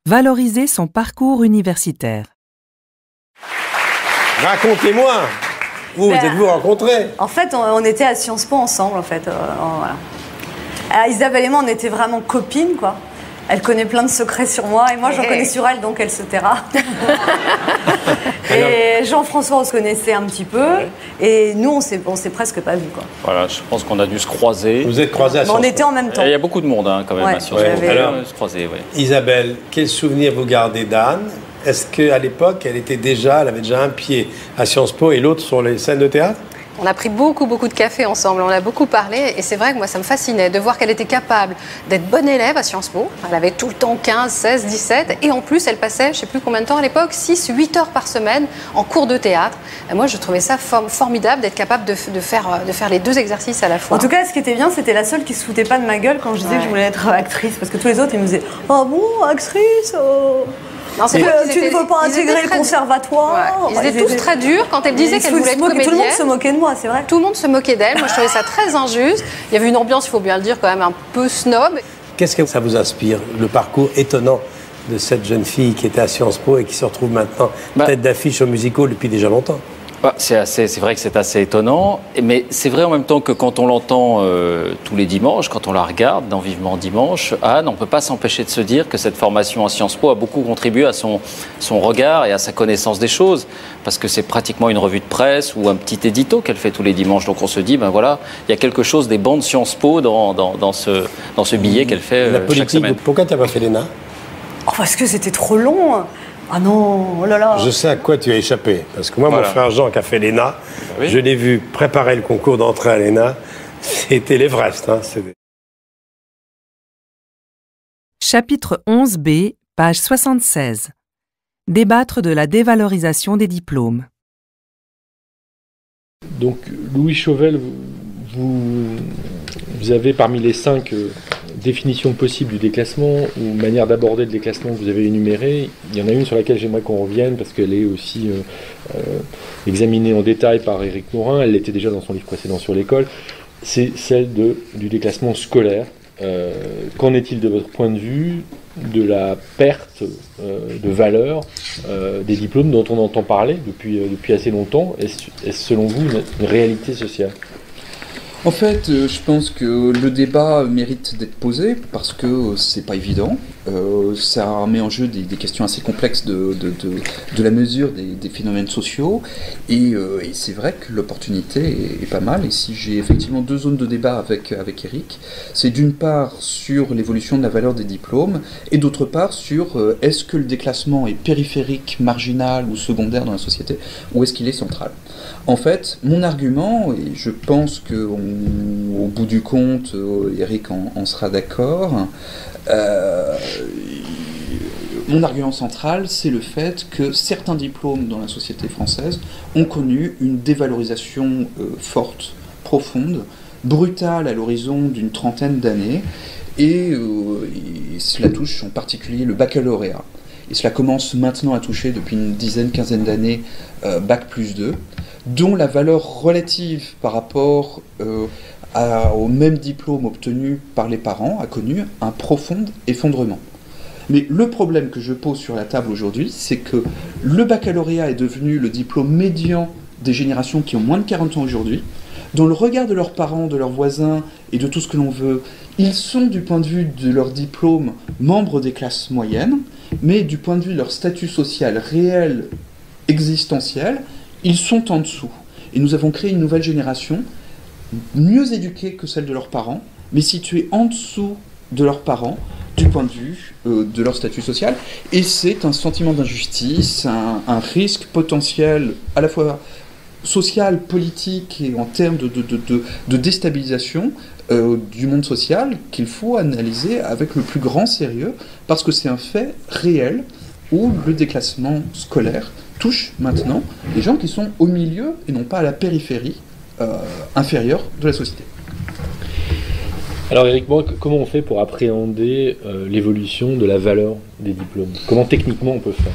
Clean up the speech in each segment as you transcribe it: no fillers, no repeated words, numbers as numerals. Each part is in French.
Valoriser son parcours universitaire. Racontez-moi. Vous êtes-vous rencontrés? En fait, on était à Sciences Po ensemble, en fait. Voilà. Isabelle et moi, on était vraiment copines, quoi. Elle connaît plein de secrets sur moi, et moi, j'en connais sur elle, donc elle se taira. Et Jean-François, on se connaissait un petit peu, et nous, on s'est presque pas vus, quoi. Voilà, je pense qu'on a dû se croiser. Vous êtes croisés à Sciences Po? On était en même temps. Il y a beaucoup de monde, quand même, à Sciences Po. Alors, Se croiser, Isabelle, quel souvenir vous gardez d'Anne? Est-ce qu'à l'époque, elle avait déjà un pied à Sciences Po et l'autre sur les scènes de théâtre? On a pris beaucoup de café ensemble, on a beaucoup parlé, et c'est vrai que moi ça me fascinait de voir qu'elle était capable d'être bonne élève à Sciences Po. Elle avait tout le temps 15, 16, 17, et en plus elle passait, je ne sais plus combien de temps à l'époque, 6, 8 heures par semaine en cours de théâtre. Et moi je trouvais ça formidable d'être capable de faire les deux exercices à la fois. En tout cas, ce qui était bien, c'était la seule qui se foutait pas de ma gueule quand je disais que je voulais être actrice, parce que tous les autres ils me disaient « Ah bon, actrice Non, tu ne veux pas intégrer le conservatoire ?» Ils étaient tous très durs quand elle disait qu'elle voulait être comédienne. Tout le monde se moquait de moi, c'est vrai. Tout le monde se moquait d'elle. Moi, je trouvais ça très injuste. Il y avait une ambiance, il faut bien le dire, quand même un peu snob. Qu'est-ce que ça vous inspire, le parcours étonnant de cette jeune fille qui était à Sciences Po et qui se retrouve maintenant tête d'affiche au musical depuis déjà longtemps? C'est vrai que c'est assez étonnant, mais c'est vrai en même temps que quand on l'entend tous les dimanches, quand on la regarde dans Vivement Dimanche, Anne, on ne peut pas s'empêcher de se dire que cette formation à Sciences Po a beaucoup contribué à son regard et à sa connaissance des choses, parce que c'est pratiquement une revue de presse ou un petit édito qu'elle fait tous les dimanches, donc on se dit, ben voilà, il y a quelque chose des bancs de Sciences Po dans ce billet qu'elle fait la politique, chaque semaine. Pourquoi tu n'as pas fait l'ENA? Parce que c'était trop long. Ah non, oh là là. Je sais à quoi tu as échappé. Parce que moi, mon frère Jean qui a fait l'ENA, je l'ai vu préparer le concours d'entrée à l'ENA. C'était l'Everest. Chapitre 11b, page 76. Débattre de la dévalorisation des diplômes. Donc, Louis Chauvel, vous avez parmi les 5 définitions possibles du déclassement ou manières d'aborder le déclassement que vous avez énumérées, il y en a une sur laquelle j'aimerais qu'on revienne parce qu'elle est aussi examinée en détail par Éric Maurin, elle l'était déjà dans son livre précédent sur l'école, c'est celle du déclassement scolaire. Qu'en est-il de votre point de vue de la perte de valeur des diplômes dont on entend parler depuis assez longtemps? Est-ce selon vous une réalité sociale? En fait, je pense que le débat mérite d'être posé parce que c'est pas évident. Ça met en jeu des questions assez complexes de la mesure des phénomènes sociaux. Et c'est vrai que l'opportunité est pas mal. Et si j'ai effectivement 2 zones de débat avec Éric, c'est d'une part sur l'évolution de la valeur des diplômes et d'autre part sur est-ce que le déclassement est périphérique, marginal ou secondaire dans la société ou est-ce qu'il est central. En fait, mon argument, et je pense qu'au bout du compte, Éric en sera d'accord, mon argument central, c'est le fait que certains diplômes dans la société française ont connu une dévalorisation forte, profonde, brutale à l'horizon d'une 30aine d'années, et cela touche en particulier le baccalauréat. Et cela commence maintenant à toucher depuis une dizaine, quinzaine d'années Bac plus 2, dont la valeur relative par rapport au même diplôme obtenu par les parents a connu un profond effondrement. Mais le problème que je pose sur la table aujourd'hui, c'est que le baccalauréat est devenu le diplôme médian des générations qui ont moins de 40 ans aujourd'hui. Dans le regard de leurs parents, de leurs voisins et de tout ce que l'on veut, ils sont du point de vue de leur diplôme membres des classes moyennes, mais du point de vue de leur statut social réel, existentiel, ils sont en dessous. Et nous avons créé une nouvelle génération, mieux éduquée que celle de leurs parents, mais située en dessous de leurs parents, du point de vue de leur statut social. Et c'est un sentiment d'injustice, un risque potentiel à la fois social, politique et en termes de déstabilisation du monde social qu'il faut analyser avec le plus grand sérieux, parce que c'est un fait réel où le déclassement scolaire touche maintenant les gens qui sont au milieu et non pas à la périphérie inférieure de la société. Alors Éric, comment on fait pour appréhender l'évolution de la valeur des diplômes? Comment techniquement on peut faire?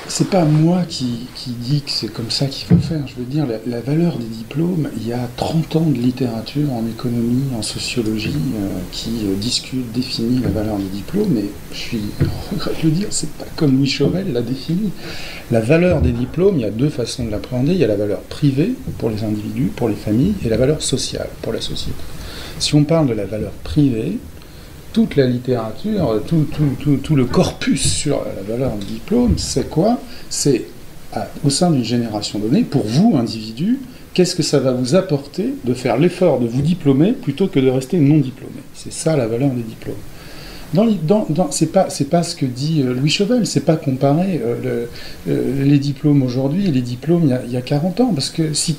c'est pas moi qui dis que c'est comme ça qu'il faut faire. Je veux dire, la valeur des diplômes, il y a 30 ans de littérature en économie, en sociologie, qui discute, définit la valeur des diplômes, et je regrette de le dire, c'est pas comme Louis Chauvel l'a défini. La valeur des diplômes, il y a deux façons de l'appréhender. Il y a la valeur privée pour les individus, pour les familles, et la valeur sociale pour la société. Si on parle de la valeur privée, toute la littérature, tout le corpus sur la valeur du diplôme, c'est quoi? C'est, au sein d'une génération donnée, pour vous, individu, qu'est-ce que ça va vous apporter de faire l'effort de vous diplômer plutôt que de rester non diplômé? C'est ça la valeur des diplômes. C'est pas ce que dit Louis Chauvel, c'est pas comparer les diplômes aujourd'hui et les diplômes il y a 40 ans, parce que si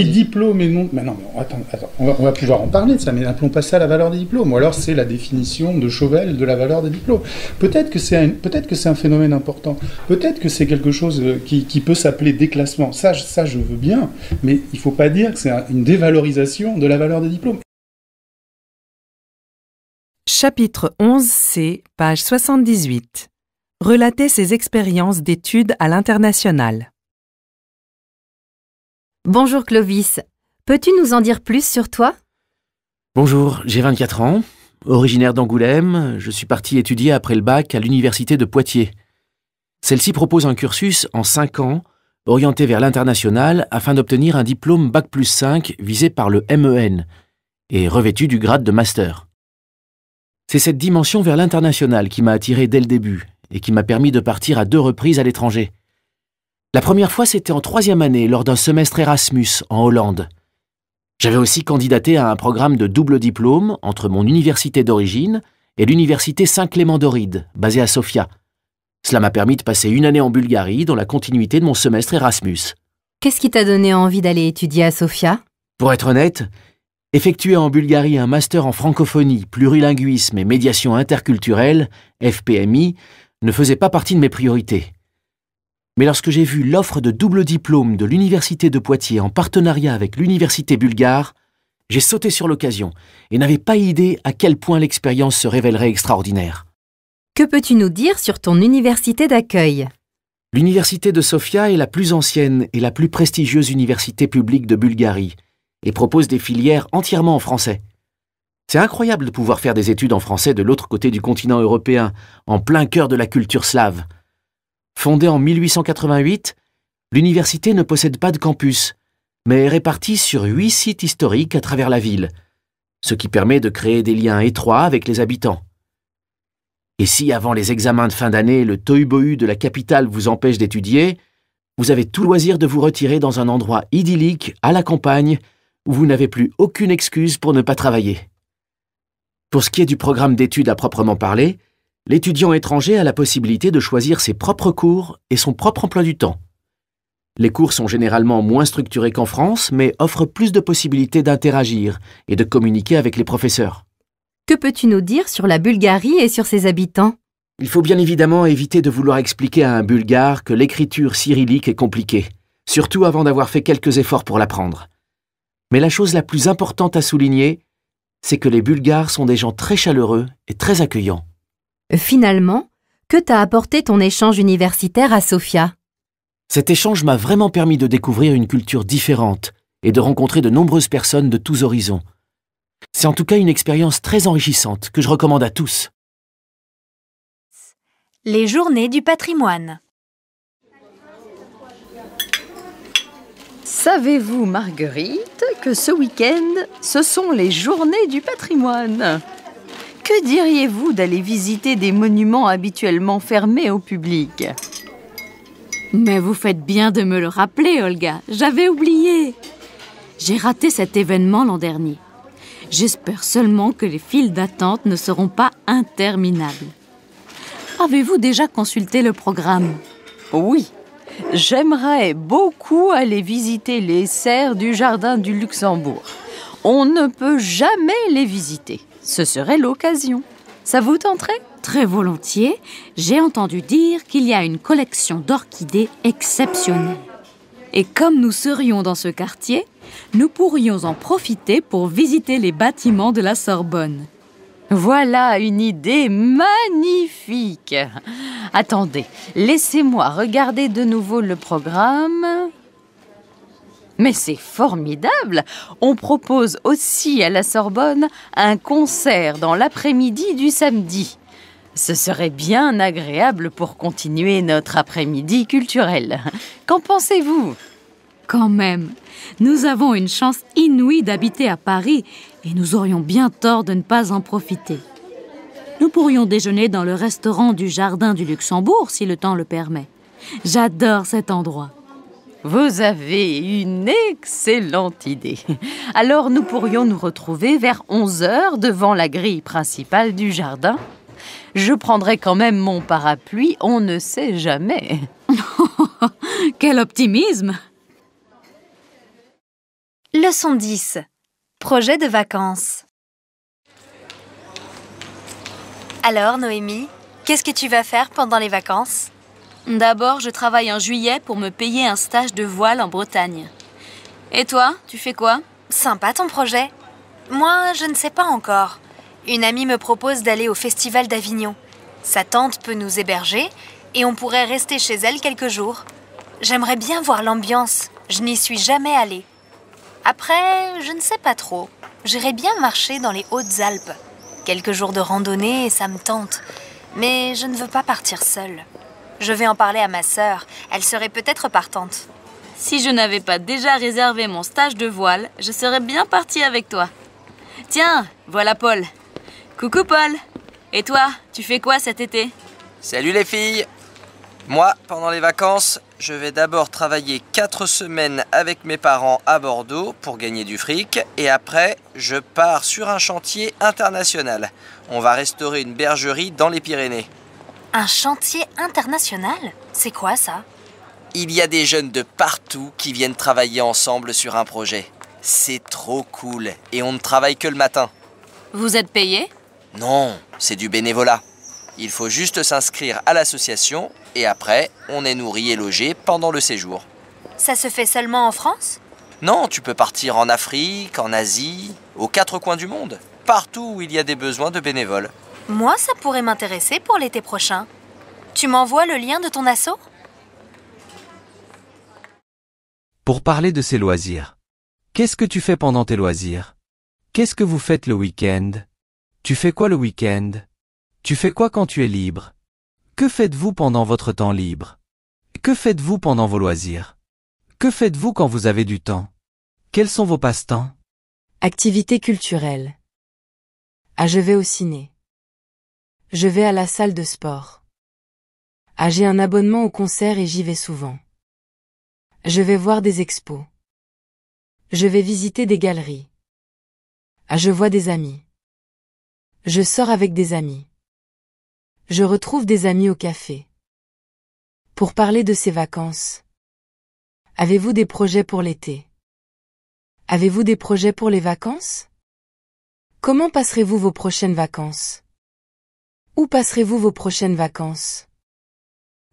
diplôme est non... Mais non, mais attends, on va pouvoir en parler de ça, mais n'appelons pas ça la valeur des diplômes, ou alors c'est la définition de Chauvel de la valeur des diplômes. Peut-être que c'est un phénomène important, peut-être que c'est quelque chose qui peut s'appeler déclassement, ça je veux bien, mais il faut pas dire que c'est une dévalorisation de la valeur des diplômes. Chapitre 11C, page 78. Relatez ses expériences d'études à l'international. Bonjour Clovis, peux-tu nous en dire plus sur toi? Bonjour, j'ai 24 ans, originaire d'Angoulême, je suis parti étudier après le bac à l'université de Poitiers. Celle-ci propose un cursus en 5 ans, orienté vers l'international afin d'obtenir un diplôme Bac+5 visé par le MEN et revêtu du grade de master. C'est cette dimension vers l'international qui m'a attiré dès le début et qui m'a permis de partir à 2 reprises à l'étranger. La première fois, c'était en 3e année, lors d'un semestre Erasmus en Hollande. J'avais aussi candidaté à un programme de double diplôme entre mon université d'origine et l'université Saint-Clément d'Ohrid, basée à Sofia. Cela m'a permis de passer 1 année en Bulgarie dans la continuité de mon semestre Erasmus. Qu'est-ce qui t'a donné envie d'aller étudier à Sofia? Pour être honnête, effectuer en Bulgarie un master en francophonie, plurilinguisme et médiation interculturelle, FPMI, ne faisait pas partie de mes priorités. Mais lorsque j'ai vu l'offre de double diplôme de l'université de Poitiers en partenariat avec l'université bulgare, j'ai sauté sur l'occasion et n'avais pas idée à quel point l'expérience se révélerait extraordinaire. Que peux-tu nous dire sur ton université d'accueil? L'université de Sofia est la plus ancienne et la plus prestigieuse université publique de Bulgarie et propose des filières entièrement en français. C'est incroyable de pouvoir faire des études en français de l'autre côté du continent européen, en plein cœur de la culture slave. Fondée en 1888, l'université ne possède pas de campus, mais est répartie sur 8 sites historiques à travers la ville, ce qui permet de créer des liens étroits avec les habitants. Et si avant les examens de fin d'année, le tohu-bohu de la capitale vous empêche d'étudier, vous avez tout loisir de vous retirer dans un endroit idyllique, à la campagne, où vous n'avez plus aucune excuse pour ne pas travailler. Pour ce qui est du programme d'études à proprement parler, l'étudiant étranger a la possibilité de choisir ses propres cours et son propre emploi du temps. Les cours sont généralement moins structurés qu'en France, mais offrent plus de possibilités d'interagir et de communiquer avec les professeurs. Que peux-tu nous dire sur la Bulgarie et sur ses habitants? Il faut bien évidemment éviter de vouloir expliquer à un Bulgare que l'écriture cyrillique est compliquée, surtout avant d'avoir fait quelques efforts pour l'apprendre. Mais la chose la plus importante à souligner, c'est que les Bulgares sont des gens très chaleureux et très accueillants. Finalement, que t'a apporté ton échange universitaire à Sofia? Cet échange m'a vraiment permis de découvrir une culture différente et de rencontrer de nombreuses personnes de tous horizons. C'est en tout cas une expérience très enrichissante que je recommande à tous. Les journées du patrimoine. Savez-vous, Marguerite, que ce week-end, ce sont les journées du patrimoine? Que diriez-vous d'aller visiter des monuments habituellement fermés au public? Mais vous faites bien de me le rappeler, Olga. J'avais oublié. J'ai raté cet événement l'an dernier. J'espère seulement que les files d'attente ne seront pas interminables. Avez-vous déjà consulté le programme? Oui. J'aimerais beaucoup aller visiter les serres du Jardin du Luxembourg. On ne peut jamais les visiter. Ce serait l'occasion. Ça vous tenterait? Très volontiers. J'ai entendu dire qu'il y a une collection d'orchidées exceptionnelle. Et comme nous serions dans ce quartier, nous pourrions en profiter pour visiter les bâtiments de la Sorbonne. Voilà une idée magnifique. Attendez, laissez-moi regarder de nouveau le programme. Mais c'est formidable! On propose aussi à la Sorbonne un concert dans l'après-midi du samedi. Ce serait bien agréable pour continuer notre après-midi culturel. Qu'en pensez-vous? Quand même, nous avons une chance inouïe d'habiter à Paris et nous aurions bien tort de ne pas en profiter. Nous pourrions déjeuner dans le restaurant du Jardin du Luxembourg si le temps le permet. J'adore cet endroit. Vous avez une excellente idée. Alors nous pourrions nous retrouver vers 11h devant la grille principale du jardin. Je prendrai quand même mon parapluie, on ne sait jamais. Quel optimisme! Leçon 10. Projet de vacances. Alors, Noémie, qu'est-ce que tu vas faire pendant les vacances? D'abord, je travaille en juillet pour me payer un stage de voile en Bretagne. Et toi, tu fais quoi? Sympa ton projet. Moi, je ne sais pas encore. Une amie me propose d'aller au Festival d'Avignon. Sa tante peut nous héberger et on pourrait rester chez elle quelques jours. J'aimerais bien voir l'ambiance. Je n'y suis jamais allée. Après, je ne sais pas trop. J'irais bien marcher dans les Hautes-Alpes. Quelques jours de randonnée, ça me tente. Mais je ne veux pas partir seule. Je vais en parler à ma sœur. Elle serait peut-être partante. Si je n'avais pas déjà réservé mon stage de voile, je serais bien partie avec toi. Tiens, voilà Paul. Coucou Paul. Et toi, tu fais quoi cet été? Salut les filles. Moi, pendant les vacances, je vais d'abord travailler 4 semaines avec mes parents à Bordeaux pour gagner du fric. Et après, je pars sur un chantier international. On va restaurer une bergerie dans les Pyrénées. Un chantier international? C'est quoi ça? Il y a des jeunes de partout qui viennent travailler ensemble sur un projet. C'est trop cool et on ne travaille que le matin. Vous êtes payé? Non, c'est du bénévolat. Il faut juste s'inscrire à l'association et après, on est nourri et logé pendant le séjour. Ça se fait seulement en France? Non, tu peux partir en Afrique, en Asie, aux 4 coins du monde. Partout où il y a des besoins de bénévoles. Moi, ça pourrait m'intéresser pour l'été prochain. Tu m'envoies le lien de ton asso? Pour parler de ses loisirs. Qu'est-ce que tu fais pendant tes loisirs? Qu'est-ce que vous faites le week-end? Tu fais quoi le week-end? Tu fais quoi quand tu es libre? Que faites-vous pendant votre temps libre? Que faites-vous pendant vos loisirs? Que faites-vous quand vous avez du temps? Quels sont vos passe-temps? Activités culturelles. Ah, je vais au ciné. Je vais à la salle de sport. Ah, j'ai un abonnement au concert et j'y vais souvent. Je vais voir des expos. Je vais visiter des galeries. Ah, je vois des amis. Je sors avec des amis. Je retrouve des amis au café. Pour parler de ces vacances. Avez-vous des projets pour l'été? Avez-vous des projets pour les vacances? Comment passerez-vous vos prochaines vacances? Où passerez-vous vos prochaines vacances?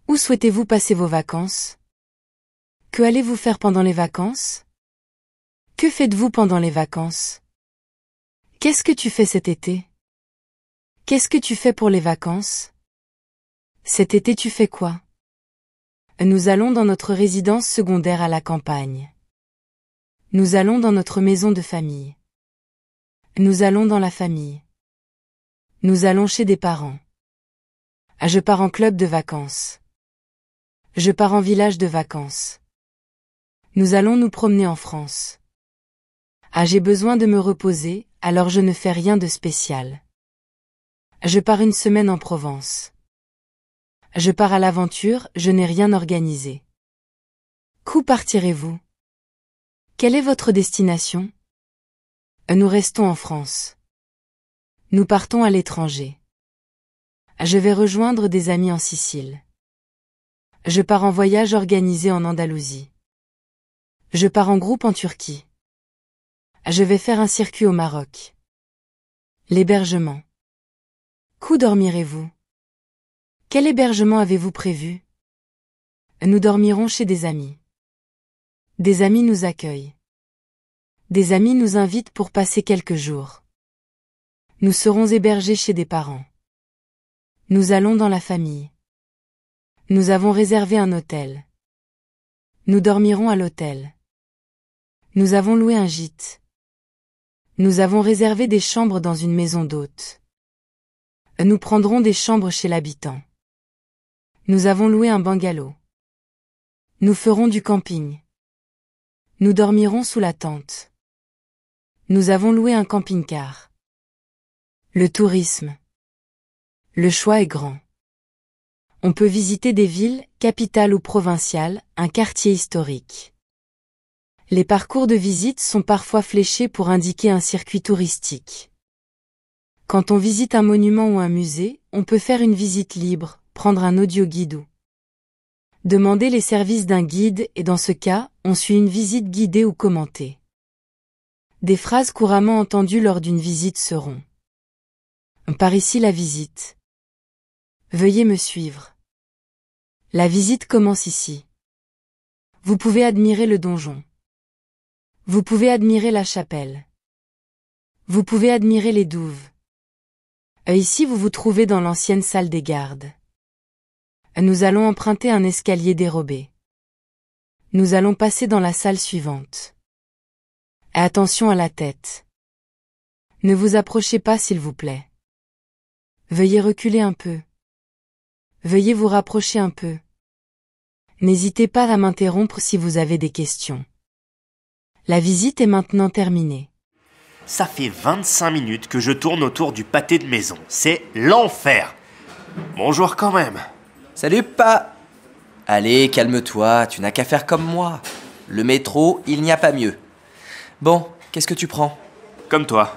Où souhaitez-vous passer vos vacances? Que allez-vous faire pendant les vacances? Que faites-vous pendant les vacances? Qu'est-ce que tu fais cet été? Qu'est-ce que tu fais pour les vacances? Cet été tu fais quoi? Nous allons dans notre résidence secondaire à la campagne. Nous allons dans notre maison de famille. Nous allons dans la famille. Nous allons chez des parents. Ah, je pars en club de vacances. Je pars en village de vacances. Nous allons nous promener en France. Ah, j'ai besoin de me reposer, alors je ne fais rien de spécial. Je pars une semaine en Provence. Je pars à l'aventure, je n'ai rien organisé. Qu'où partirez-vous? Quelle est votre destination? Nous restons en France. Nous partons à l'étranger. Je vais rejoindre des amis en Sicile. Je pars en voyage organisé en Andalousie. Je pars en groupe en Turquie. Je vais faire un circuit au Maroc. L'hébergement. Où dormirez-vous? Quel hébergement avez-vous prévu? Nous dormirons chez des amis. Des amis nous accueillent. Des amis nous invitent pour passer quelques jours. Nous serons hébergés chez des parents. Nous allons dans la famille. Nous avons réservé un hôtel. Nous dormirons à l'hôtel. Nous avons loué un gîte. Nous avons réservé des chambres dans une maison d'hôtes. Nous prendrons des chambres chez l'habitant. Nous avons loué un bungalow. Nous ferons du camping. Nous dormirons sous la tente. Nous avons loué un camping-car. Le tourisme. Le choix est grand. On peut visiter des villes, capitales ou provinciales, un quartier historique. Les parcours de visite sont parfois fléchés pour indiquer un circuit touristique. Quand on visite un monument ou un musée, on peut faire une visite libre, prendre un audio-guide ou demander les services d'un guide et dans ce cas, on suit une visite guidée ou commentée. Des phrases couramment entendues lors d'une visite seront: par ici la visite. Veuillez me suivre. La visite commence ici. Vous pouvez admirer le donjon. Vous pouvez admirer la chapelle. Vous pouvez admirer les douves. Ici vous vous trouvez dans l'ancienne salle des gardes. Nous allons emprunter un escalier dérobé. Nous allons passer dans la salle suivante. Attention à la tête. Ne vous approchez pas s'il vous plaît. Veuillez reculer un peu. Veuillez vous rapprocher un peu. N'hésitez pas à m'interrompre si vous avez des questions. La visite est maintenant terminée. Ça fait 25 minutes que je tourne autour du pâté de maison. C'est l'enfer. Bonjour quand même. Salut, pas. Allez, calme-toi, tu n'as qu'à faire comme moi. Le métro, il n'y a pas mieux. Bon, qu'est-ce que tu prends? Comme toi.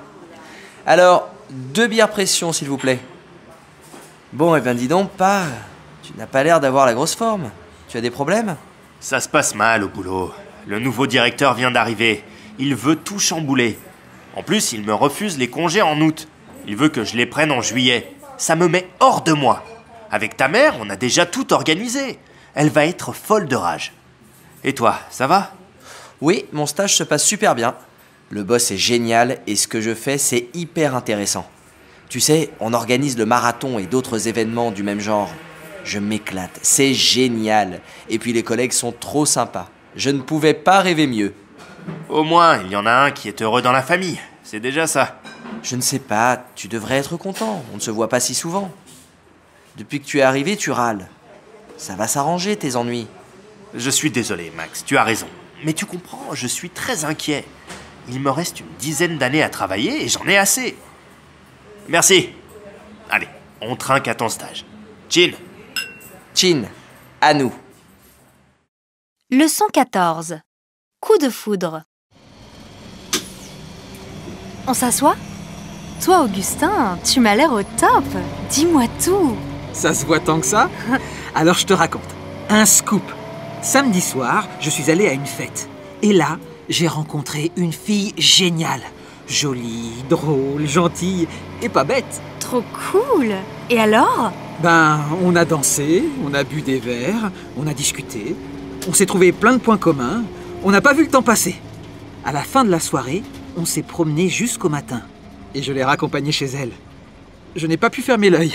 Alors, 2 bières pression, s'il vous plaît. Bon, eh ben dis donc, pas. Tu n'as pas l'air d'avoir la grosse forme. Tu as des problèmes? Ça se passe mal au boulot. Le nouveau directeur vient d'arriver. Il veut tout chambouler. En plus, il me refuse les congés en août. Il veut que je les prenne en juillet. Ça me met hors de moi. Avec ta mère, on a déjà tout organisé. Elle va être folle de rage. Et toi, ça va? Oui, mon stage se passe super bien. Le boss est génial et ce que je fais, c'est hyper intéressant. Tu sais, on organise le marathon et d'autres événements du même genre. Je m'éclate, c'est génial. Et puis les collègues sont trop sympas. Je ne pouvais pas rêver mieux. Au moins, il y en a un qui est heureux dans la famille. C'est déjà ça. Je ne sais pas, tu devrais être content. On ne se voit pas si souvent. Depuis que tu es arrivé, tu râles. Ça va s'arranger, tes ennuis. Je suis désolé, Max, tu as raison. Mais tu comprends, je suis très inquiet. Il me reste une 10aine d'années à travailler et j'en ai assez. Merci. Allez, on trinque à ton stage. Chin. Chin, à nous. Leçon 14. Coup de foudre. On s'assoit? Toi, Augustin, tu m'as l'air au top. Dis-moi tout. Ça se voit tant que ça? Alors je te raconte. Un scoop. Samedi soir, je suis allé à une fête. Et là, j'ai rencontré une fille géniale. Jolie, drôle, gentille et pas bête. Trop cool. Et alors? Ben, on a dansé, on a bu des verres, on a discuté. On s'est trouvé plein de points communs. On n'a pas vu le temps passer. À la fin de la soirée, on s'est promené jusqu'au matin. Et je l'ai raccompagnée chez elle. Je n'ai pas pu fermer l'œil.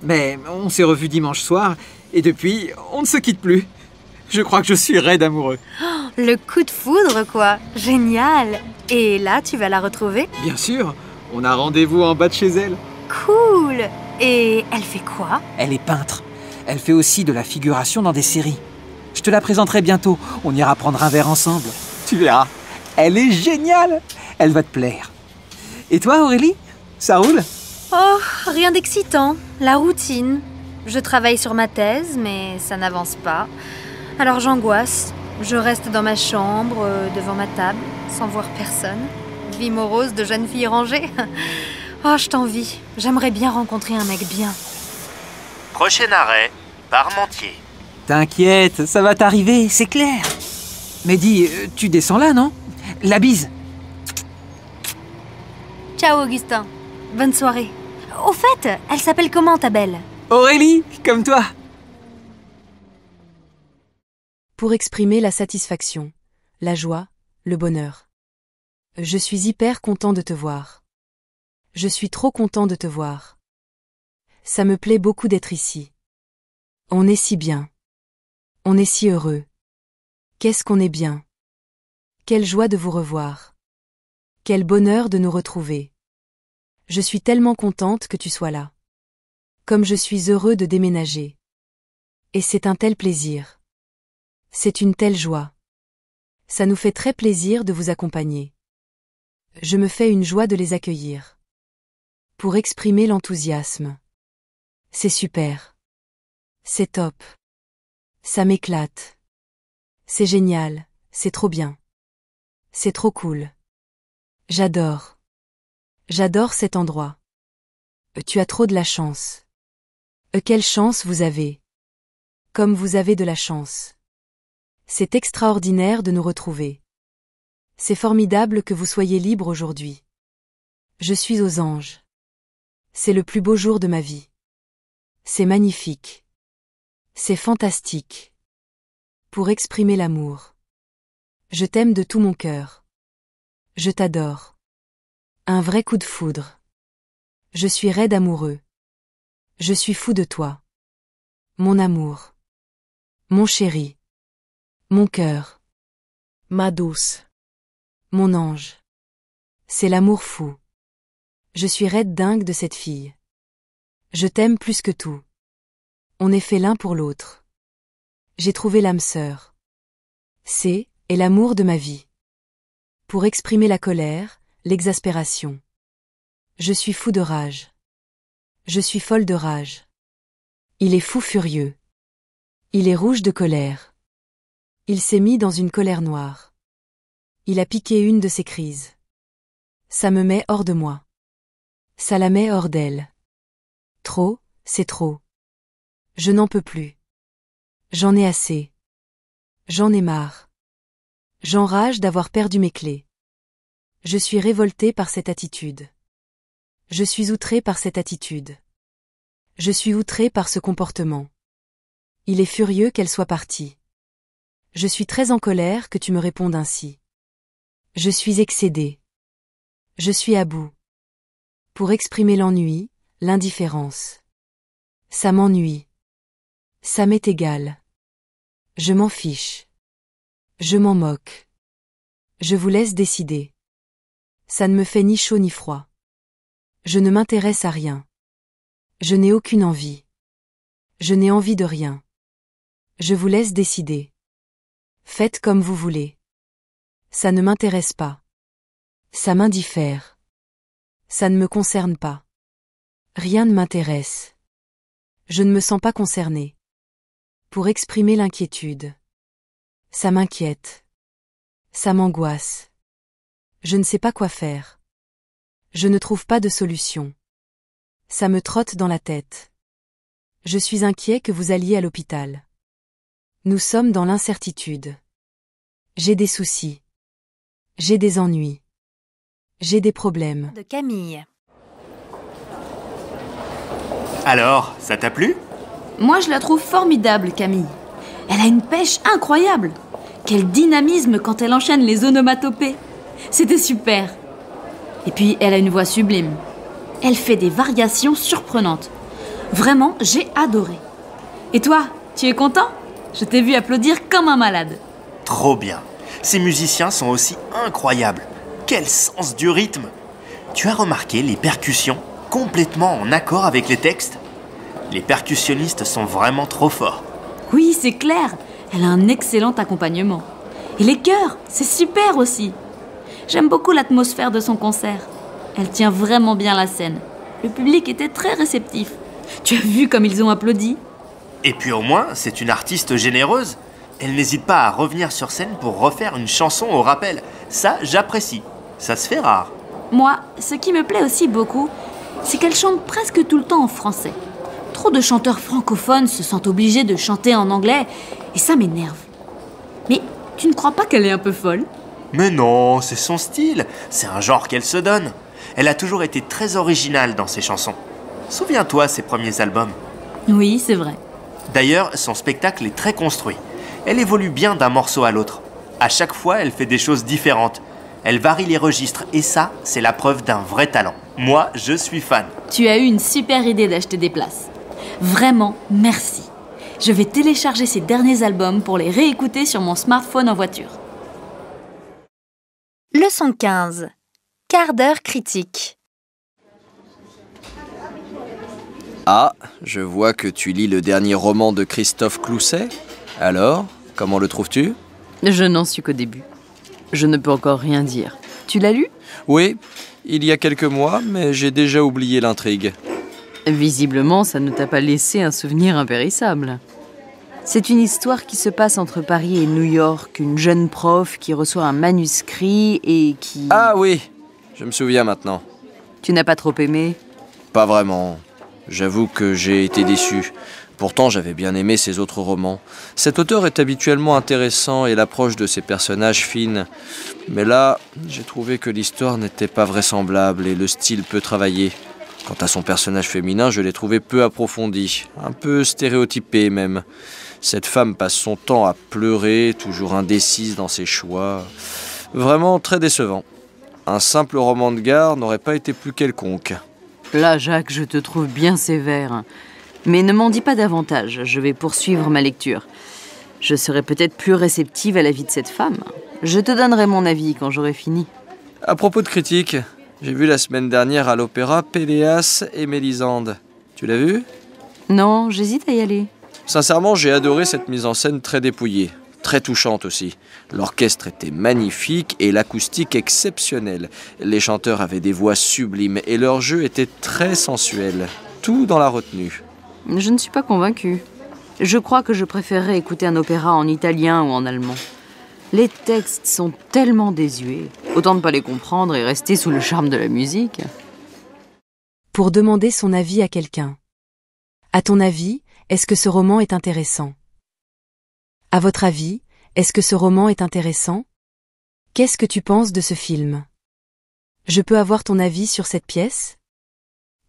Mais on s'est revus dimanche soir. Et depuis, on ne se quitte plus. Je crois que je suis raide amoureux. Oh, le coup de foudre, quoi. Génial. Et là, tu vas la retrouver? Bien sûr. On a rendez-vous en bas de chez elle. Cool. Et elle fait quoi? Elle est peintre. Elle fait aussi de la figuration dans des séries. Je te la présenterai bientôt. On ira prendre un verre ensemble. Tu verras. Elle est géniale. Elle va te plaire. Et toi, Aurélie? Ça roule? Oh, rien d'excitant. La routine. Je travaille sur ma thèse, mais ça n'avance pas. Alors j'angoisse. Je reste dans ma chambre, devant ma table, sans voir personne. Vie morose de jeune fille rangée. Oh, je t'envie. J'aimerais bien rencontrer un mec bien. Prochain arrêt, Parmentier. T'inquiète, ça va t'arriver, c'est clair. Mais dis, tu descends là, non? La bise. Ciao, Augustin. Bonne soirée. Au fait, elle s'appelle comment, ta belle? Aurélie, comme toi. Pour exprimer la satisfaction, la joie, le bonheur. Je suis hyper content de te voir. Je suis trop content de te voir. Ça me plaît beaucoup d'être ici. On est si bien. On est si heureux. Qu'est-ce qu'on est bien. Quelle joie de vous revoir. Quel bonheur de nous retrouver. Je suis tellement contente que tu sois là. Comme je suis heureux de déménager. Et c'est un tel plaisir. C'est une telle joie. Ça nous fait très plaisir de vous accompagner. Je me fais une joie de les accueillir. Pour exprimer l'enthousiasme. C'est super. C'est top. Ça m'éclate. C'est génial, c'est trop bien. C'est trop cool. J'adore. J'adore cet endroit. Tu as trop de la chance. Quelle chance vous avez. Comme vous avez de la chance. C'est extraordinaire de nous retrouver. C'est formidable que vous soyez libre aujourd'hui. Je suis aux anges. C'est le plus beau jour de ma vie. C'est magnifique. C'est fantastique. Pour exprimer l'amour. Je t'aime de tout mon cœur. Je t'adore. Un vrai coup de foudre. Je suis raide amoureux. Je suis fou de toi. Mon amour. Mon chéri. Mon cœur. Ma douce. Mon ange. C'est l'amour fou. Je suis raide dingue de cette fille. Je t'aime plus que tout. On est fait l'un pour l'autre. J'ai trouvé l'âme sœur. C'est l'amour de ma vie. Pour exprimer la colère, l'exaspération. Je suis fou de rage. Je suis folle de rage. Il est fou furieux. Il est rouge de colère. Il s'est mis dans une colère noire. Il a piqué une de ses crises. Ça me met hors de moi. Ça la met hors d'elle. Trop, c'est trop. Je n'en peux plus. J'en ai assez. J'en ai marre. J'enrage d'avoir perdu mes clés. Je suis révoltée par cette attitude. Je suis outrée par cette attitude. Je suis outrée par ce comportement. Il est furieux qu'elle soit partie. Je suis très en colère que tu me répondes ainsi. Je suis excédée. Je suis à bout. Pour exprimer l'ennui, l'indifférence. Ça m'ennuie. Ça m'est égal. Je m'en fiche. Je m'en moque. Je vous laisse décider. Ça ne me fait ni chaud ni froid. Je ne m'intéresse à rien. Je n'ai aucune envie. Je n'ai envie de rien. Je vous laisse décider. Faites comme vous voulez. Ça ne m'intéresse pas. Ça m'indiffère. Ça ne me concerne pas. Rien ne m'intéresse. Je ne me sens pas concernée. Pour exprimer l'inquiétude. Ça m'inquiète. Ça m'angoisse. Je ne sais pas quoi faire. Je ne trouve pas de solution. Ça me trotte dans la tête. Je suis inquiet que vous alliez à l'hôpital. Nous sommes dans l'incertitude. J'ai des soucis. J'ai des ennuis. J'ai des problèmes. De Camille. Alors, ça t'a plu? Moi, je la trouve formidable, Camille. Elle a une pêche incroyable. Quel dynamisme quand elle enchaîne les onomatopées. C'était super. Et puis, elle a une voix sublime. Elle fait des variations surprenantes. Vraiment, j'ai adoré. Et toi, tu es content? Je t'ai vu applaudir comme un malade. Trop bien. Ces musiciens sont aussi incroyables. Quel sens du rythme! Tu as remarqué les percussions complètement en accord avec les textes? Les percussionnistes sont vraiment trop forts. Oui, c'est clair. Elle a un excellent accompagnement. Et les chœurs, c'est super aussi. J'aime beaucoup l'atmosphère de son concert. Elle tient vraiment bien la scène. Le public était très réceptif. Tu as vu comme ils ont applaudi? Et puis au moins, c'est une artiste généreuse. Elle n'hésite pas à revenir sur scène pour refaire une chanson au rappel. Ça, j'apprécie. Ça se fait rare. Moi, ce qui me plaît aussi beaucoup, c'est qu'elle chante presque tout le temps en français. Trop de chanteurs francophones se sentent obligés de chanter en anglais, et ça m'énerve. Mais tu ne crois pas qu'elle est un peu folle? Mais non, c'est son style. C'est un genre qu'elle se donne. Elle a toujours été très originale dans ses chansons. Souviens-toi ses premiers albums. Oui, c'est vrai. D'ailleurs, son spectacle est très construit. Elle évolue bien d'un morceau à l'autre. À chaque fois, elle fait des choses différentes. Elle varie les registres et ça, c'est la preuve d'un vrai talent. Moi, je suis fan. Tu as eu une super idée d'acheter des places. Vraiment, merci. Je vais télécharger ces derniers albums pour les réécouter sur mon smartphone en voiture. Leçon 15. Quart d'heure critique. Ah, je vois que tu lis le dernier roman de Christophe Clousset. Alors, comment le trouves-tu ? Je n'en suis qu'au début. Je ne peux encore rien dire. Tu l'as lu ? Oui, il y a quelques mois, mais j'ai déjà oublié l'intrigue. Visiblement, ça ne t'a pas laissé un souvenir impérissable. C'est une histoire qui se passe entre Paris et New York, une jeune prof qui reçoit un manuscrit et qui... Ah oui, je me souviens maintenant. Tu n'as pas trop aimé ? Pas vraiment. J'avoue que j'ai été déçu. Pourtant, j'avais bien aimé ses autres romans. Cet auteur est habituellement intéressant et l'approche de ses personnages fine. Mais là, j'ai trouvé que l'histoire n'était pas vraisemblable et le style peu travaillé. Quant à son personnage féminin, je l'ai trouvé peu approfondi, un peu stéréotypé même. Cette femme passe son temps à pleurer, toujours indécise dans ses choix. Vraiment très décevant. Un simple roman de gare n'aurait pas été plus quelconque. Là, Jacques, je te trouve bien sévère. Mais ne m'en dis pas davantage, je vais poursuivre ma lecture. Je serai peut-être plus réceptive à la vie de cette femme. Je te donnerai mon avis quand j'aurai fini. À propos de critiques, j'ai vu la semaine dernière à l'opéra Péléas et Mélisande. Tu l'as vu ? Non, j'hésite à y aller. Sincèrement, j'ai adoré cette mise en scène très dépouillée, très touchante aussi. L'orchestre était magnifique et l'acoustique exceptionnelle. Les chanteurs avaient des voix sublimes et leur jeu était très sensuel. Tout dans la retenue. Je ne suis pas convaincue. Je crois que je préférerais écouter un opéra en italien ou en allemand. Les textes sont tellement désuets. Autant ne pas les comprendre et rester sous le charme de la musique. Pour demander son avis à quelqu'un. À ton avis, est-ce que ce roman est intéressant ? À votre avis, est-ce que ce roman est intéressant ? Qu'est-ce que tu penses de ce film ? Je peux avoir ton avis sur cette pièce ?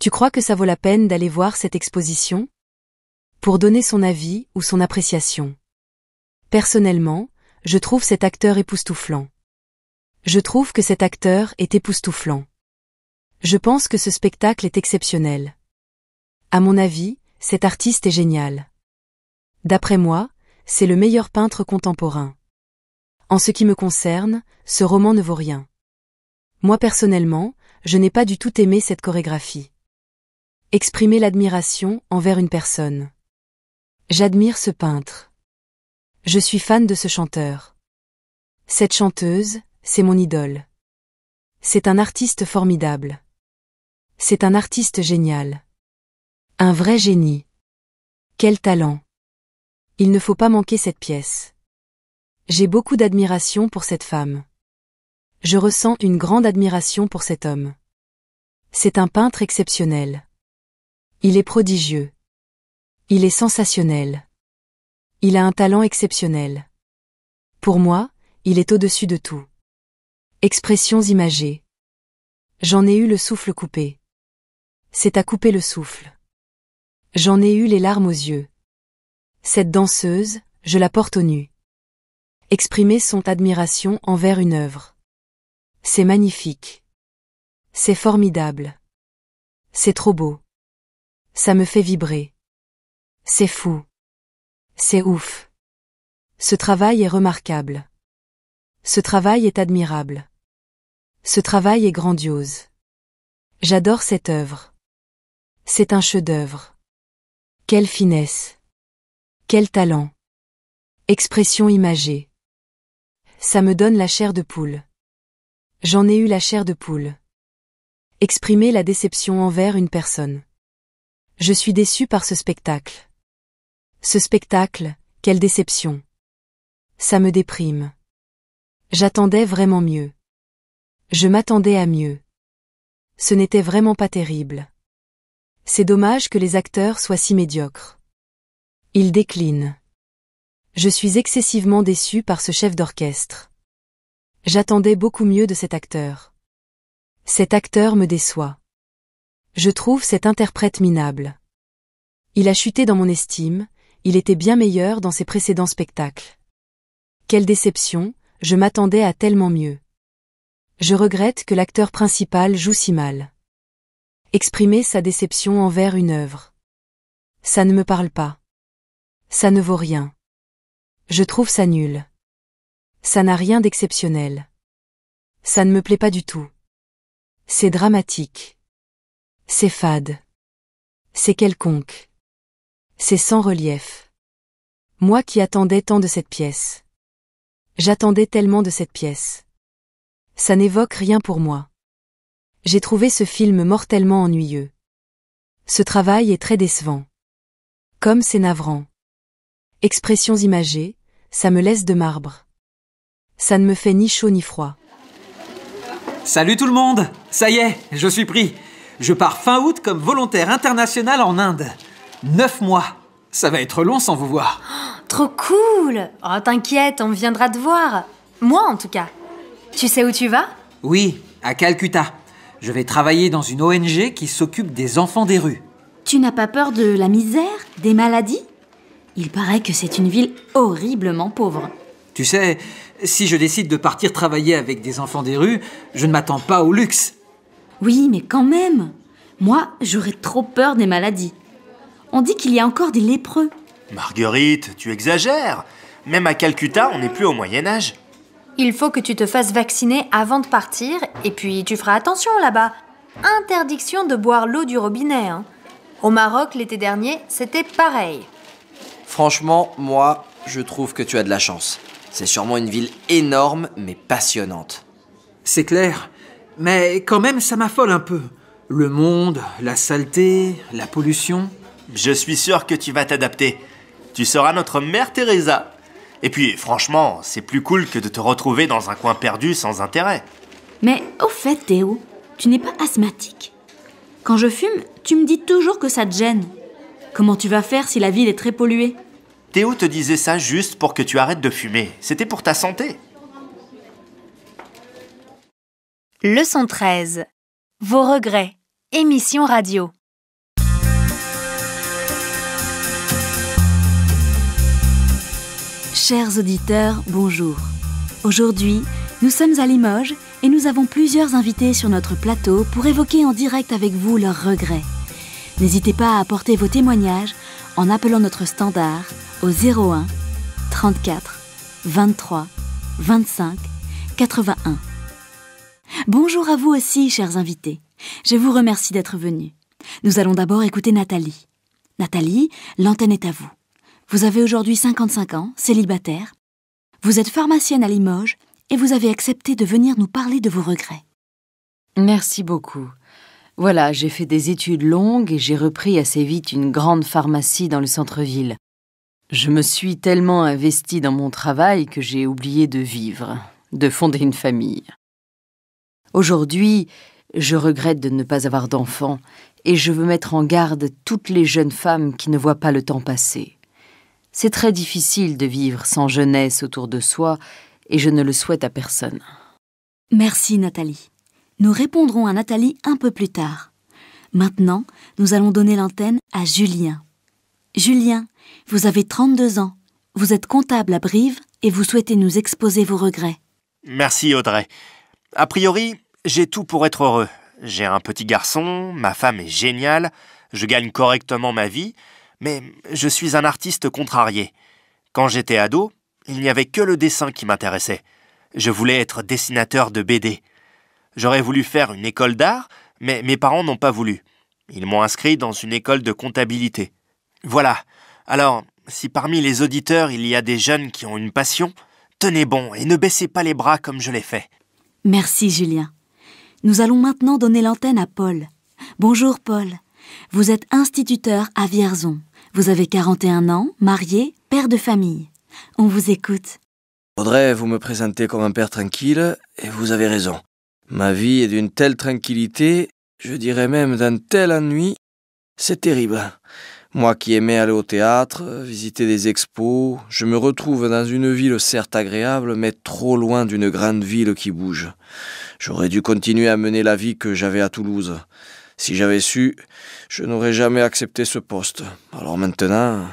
Tu crois que ça vaut la peine d'aller voir cette exposition ? Pour donner son avis ou son appréciation. Personnellement, je trouve cet acteur époustouflant. Je trouve que cet acteur est époustouflant. Je pense que ce spectacle est exceptionnel. À mon avis, cet artiste est génial. D'après moi, c'est le meilleur peintre contemporain. En ce qui me concerne, ce roman ne vaut rien. Moi personnellement, je n'ai pas du tout aimé cette chorégraphie. Exprimer l'admiration envers une personne. J'admire ce peintre. Je suis fan de ce chanteur. Cette chanteuse, c'est mon idole. C'est un artiste formidable. C'est un artiste génial. Un vrai génie. Quel talent. Il ne faut pas manquer cette pièce. J'ai beaucoup d'admiration pour cette femme. Je ressens une grande admiration pour cet homme. C'est un peintre exceptionnel. Il est prodigieux. Il est sensationnel. Il a un talent exceptionnel. Pour moi, il est au-dessus de tout. Expressions imagées. J'en ai eu le souffle coupé. C'est à couper le souffle. J'en ai eu les larmes aux yeux. Cette danseuse, je la porte aux nues. Exprimer son admiration envers une œuvre. C'est magnifique. C'est formidable. C'est trop beau. Ça me fait vibrer. C'est fou. C'est ouf. Ce travail est remarquable. Ce travail est admirable. Ce travail est grandiose. J'adore cette œuvre. C'est un chef-d'œuvre. Quelle finesse. Quel talent. Expression imagée. Ça me donne la chair de poule. J'en ai eu la chair de poule. Exprimer la déception envers une personne. Je suis déçu par ce spectacle. Ce spectacle, quelle déception. Ça me déprime. J'attendais vraiment mieux. Je m'attendais à mieux. Ce n'était vraiment pas terrible. C'est dommage que les acteurs soient si médiocres. Ils déclinent. Je suis excessivement déçu par ce chef d'orchestre. J'attendais beaucoup mieux de cet acteur. Cet acteur me déçoit. Je trouve cet interprète minable. Il a chuté dans mon estime, il était bien meilleur dans ses précédents spectacles. Quelle déception, je m'attendais à tellement mieux. Je regrette que l'acteur principal joue si mal. Exprimer sa déception envers une œuvre. Ça ne me parle pas. Ça ne vaut rien. Je trouve ça nul. Ça n'a rien d'exceptionnel. Ça ne me plaît pas du tout. C'est dramatique. C'est fade. C'est quelconque. C'est sans relief. Moi qui attendais tant de cette pièce. J'attendais tellement de cette pièce. Ça n'évoque rien pour moi. J'ai trouvé ce film mortellement ennuyeux. Ce travail est très décevant. Comme c'est navrant. Expressions imagées, ça me laisse de marbre. Ça ne me fait ni chaud ni froid. Salut tout le monde! Ça y est, je suis pris. Je pars fin août comme volontaire international en Inde. 9 mois. Ça va être long sans vous voir. Trop cool! Oh, t'inquiète, on viendra te voir. Moi, en tout cas. Tu sais où tu vas? Oui, à Calcutta. Je vais travailler dans une ONG qui s'occupe des enfants des rues. Tu n'as pas peur de la misère, des maladies? Il paraît que c'est une ville horriblement pauvre. Tu sais, si je décide de partir travailler avec des enfants des rues, je ne m'attends pas au luxe. Oui, mais quand même. Moi, j'aurais trop peur des maladies. On dit qu'il y a encore des lépreux. Marguerite, tu exagères. Même à Calcutta, on n'est plus au Moyen-Âge. Il faut que tu te fasses vacciner avant de partir, et puis tu feras attention là-bas. Interdiction de boire l'eau du robinet, hein. Au Maroc, l'été dernier, c'était pareil. Franchement, moi, je trouve que tu as de la chance. C'est sûrement une ville énorme, mais passionnante. C'est clair, mais quand même, ça m'affole un peu. Le monde, la saleté, la pollution. Je suis sûr que tu vas t'adapter. Tu seras notre mère Teresa. Et puis, franchement, c'est plus cool que de te retrouver dans un coin perdu sans intérêt. Mais au fait, Théo, tu n'es pas asthmatique. Quand je fume, tu me dis toujours que ça te gêne. Comment tu vas faire si la ville est très polluée? Théo te disait ça juste pour que tu arrêtes de fumer. C'était pour ta santé. Leçon 13. Vos regrets. Émission radio. Chers auditeurs, bonjour. Aujourd'hui, nous sommes à Limoges et nous avons plusieurs invités sur notre plateau pour évoquer en direct avec vous leurs regrets. N'hésitez pas à apporter vos témoignages en appelant notre standard au 01 34 23 25 81. Bonjour à vous aussi, chers invités. Je vous remercie d'être venus. Nous allons d'abord écouter Nathalie. Nathalie, l'antenne est à vous. Vous avez aujourd'hui 55 ans, célibataire. Vous êtes pharmacienne à Limoges et vous avez accepté de venir nous parler de vos regrets. Merci beaucoup. Voilà, j'ai fait des études longues et j'ai repris assez vite une grande pharmacie dans le centre-ville. Je me suis tellement investie dans mon travail que j'ai oublié de vivre, de fonder une famille. Aujourd'hui, je regrette de ne pas avoir d'enfants et je veux mettre en garde toutes les jeunes femmes qui ne voient pas le temps passer. C'est très difficile de vivre sans jeunesse autour de soi et je ne le souhaite à personne. Merci Nathalie. Nous répondrons à Nathalie un peu plus tard. Maintenant, nous allons donner l'antenne à Julien. Julien, vous avez 32 ans. Vous êtes comptable à Brive et vous souhaitez nous exposer vos regrets. Merci Audrey. A priori, j'ai tout pour être heureux. J'ai un petit garçon, ma femme est géniale, je gagne correctement ma vie, mais je suis un artiste contrarié. Quand j'étais ado, il n'y avait que le dessin qui m'intéressait. Je voulais être dessinateur de BD. J'aurais voulu faire une école d'art, mais mes parents n'ont pas voulu. Ils m'ont inscrit dans une école de comptabilité. Voilà. Alors, si parmi les auditeurs il y a des jeunes qui ont une passion, tenez bon et ne baissez pas les bras comme je l'ai fait. Merci Julien. Nous allons maintenant donner l'antenne à Paul. Bonjour Paul. Vous êtes instituteur à Vierzon. Vous avez 41 ans, marié, père de famille. On vous écoute. Audrey, vous me présentez comme un père tranquille, et vous avez raison. Ma vie est d'une telle tranquillité, je dirais même d'un tel ennui, c'est terrible. Moi qui aimais aller au théâtre, visiter des expos, je me retrouve dans une ville certes agréable, mais trop loin d'une grande ville qui bouge. J'aurais dû continuer à mener la vie que j'avais à Toulouse. Si j'avais su, je n'aurais jamais accepté ce poste. Alors maintenant...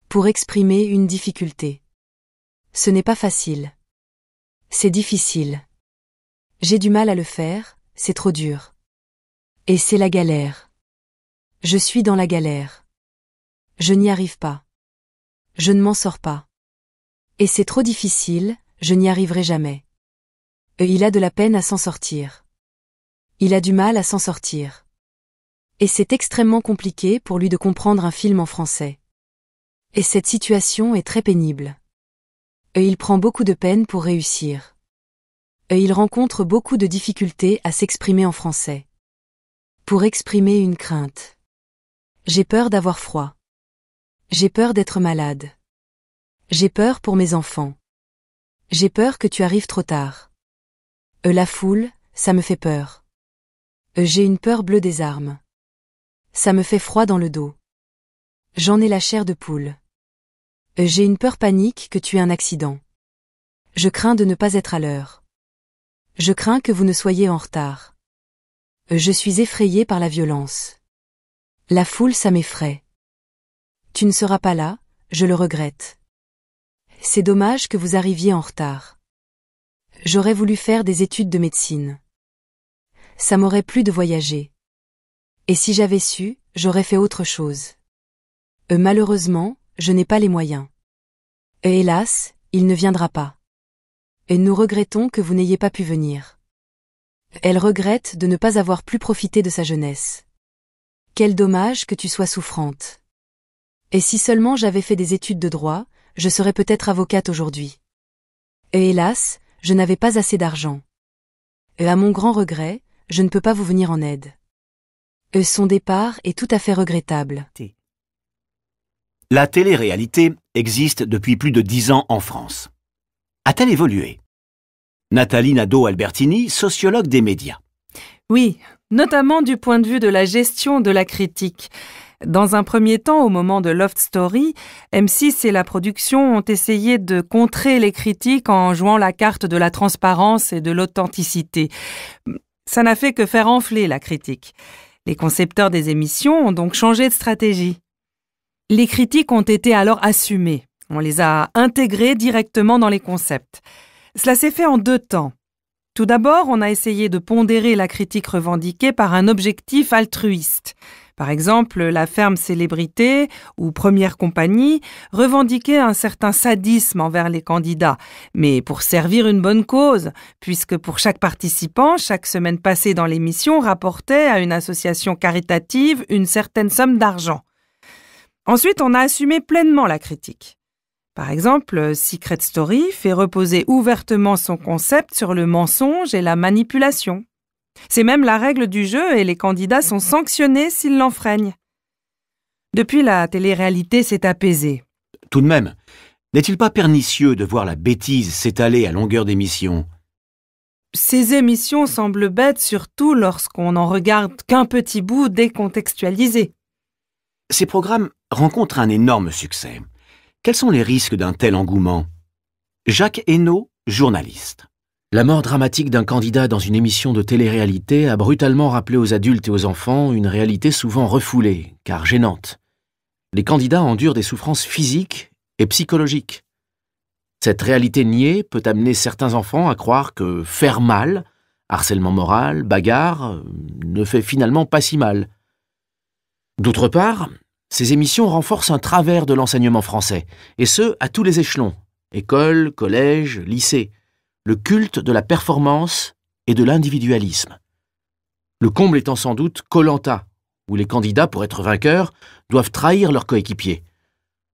Pour exprimer une difficulté. Ce n'est pas facile. C'est difficile. J'ai du mal à le faire, c'est trop dur. Et c'est la galère. Je suis dans la galère. Je n'y arrive pas. Je ne m'en sors pas. Et c'est trop difficile, je n'y arriverai jamais. Et il a de la peine à s'en sortir. Il a du mal à s'en sortir. Et c'est extrêmement compliqué pour lui de comprendre un film en français. Et cette situation est très pénible. Et il prend beaucoup de peine pour réussir. Et il rencontre beaucoup de difficultés à s'exprimer en français. Pour exprimer une crainte. J'ai peur d'avoir froid. J'ai peur d'être malade. J'ai peur pour mes enfants. J'ai peur que tu arrives trop tard. La foule, ça me fait peur. J'ai une peur bleue des armes. Ça me fait froid dans le dos. J'en ai la chair de poule. J'ai une peur panique que tu aies un accident. Je crains de ne pas être à l'heure. Je crains que vous ne soyez en retard. Je suis effrayée par la violence. La foule, ça m'effraie. Tu ne seras pas là, je le regrette. C'est dommage que vous arriviez en retard. J'aurais voulu faire des études de médecine. Ça m'aurait plu de voyager. Et si j'avais su, j'aurais fait autre chose. Malheureusement, je n'ai pas les moyens. Et hélas, il ne viendra pas. Et nous regrettons que vous n'ayez pas pu venir. Elle regrette de ne pas avoir plus profité de sa jeunesse. Quel dommage que tu sois souffrante. Et si seulement j'avais fait des études de droit, je serais peut-être avocate aujourd'hui. Et hélas, je n'avais pas assez d'argent. Et à mon grand regret, je ne peux pas vous venir en aide. Son départ est tout à fait regrettable. La télé-réalité existe depuis plus de 10 ans en France. A-t-elle évolué? Nathalie Nadeau-Albertini, sociologue des médias. Oui, notamment du point de vue de la gestion de la critique. Dans un premier temps, au moment de Loft Story, M6 et la production ont essayé de contrer les critiques en jouant la carte de la transparence et de l'authenticité. Ça n'a fait que faire enfler la critique. Les concepteurs des émissions ont donc changé de stratégie. Les critiques ont été alors assumées. On les a intégrées directement dans les concepts. Cela s'est fait en 2 temps. Tout d'abord, on a essayé de pondérer la critique revendiquée par un objectif altruiste. Par exemple, La Ferme Célébrité ou Première Compagnie revendiquaient un certain sadisme envers les candidats, mais pour servir une bonne cause, puisque pour chaque participant, chaque semaine passée dans l'émission rapportait à une association caritative une certaine somme d'argent. Ensuite, on a assumé pleinement la critique. Par exemple, Secret Story fait reposer ouvertement son concept sur le mensonge et la manipulation. C'est même la règle du jeu et les candidats sont sanctionnés s'ils l'enfreignent. Depuis, la télé-réalité s'est apaisée. Tout de même, n'est-il pas pernicieux de voir la bêtise s'étaler à longueur d'émission? Ces émissions semblent bêtes surtout lorsqu'on n'en regarde qu'un petit bout décontextualisé. Ces programmes rencontrent un énorme succès. Quels sont les risques d'un tel engouement? Jacques Hainaut, journaliste. La mort dramatique d'un candidat dans une émission de télé-réalité a brutalement rappelé aux adultes et aux enfants une réalité souvent refoulée, car gênante. Les candidats endurent des souffrances physiques et psychologiques. Cette réalité niée peut amener certains enfants à croire que faire mal, harcèlement moral, bagarre, ne fait finalement pas si mal. D'autre part, ces émissions renforcent un travers de l'enseignement français, et ce, à tous les échelons, école, collège, lycée. Le culte de la performance et de l'individualisme. Le comble étant sans doute Koh-Lanta, où les candidats, pour être vainqueurs, doivent trahir leurs coéquipiers.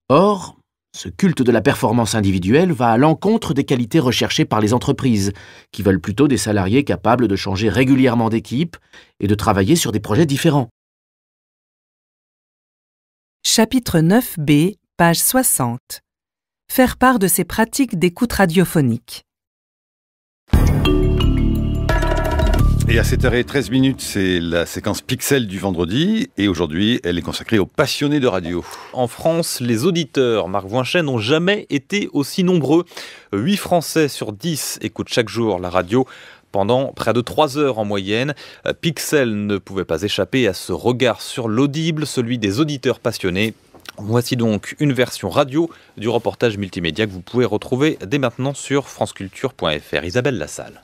Or, ce culte de la performance individuelle va à l'encontre des qualités recherchées par les entreprises, qui veulent plutôt des salariés capables de changer régulièrement d'équipe et de travailler sur des projets différents. Chapitre 9b, page 60. Faire part de ses pratiques d'écoute radiophonique. Et à 7h13, c'est la séquence Pixel du vendredi. Et aujourd'hui, elle est consacrée aux passionnés de radio. En France, les auditeurs, Marc Voinchet, n'ont jamais été aussi nombreux. 8 Français sur 10 écoutent chaque jour la radio pendant près de 3 heures en moyenne. Pixel ne pouvait pas échapper à ce regard sur l'audible, celui des auditeurs passionnés. Voici donc une version radio du reportage multimédia que vous pouvez retrouver dès maintenant sur franceculture.fr. Isabelle Lassalle.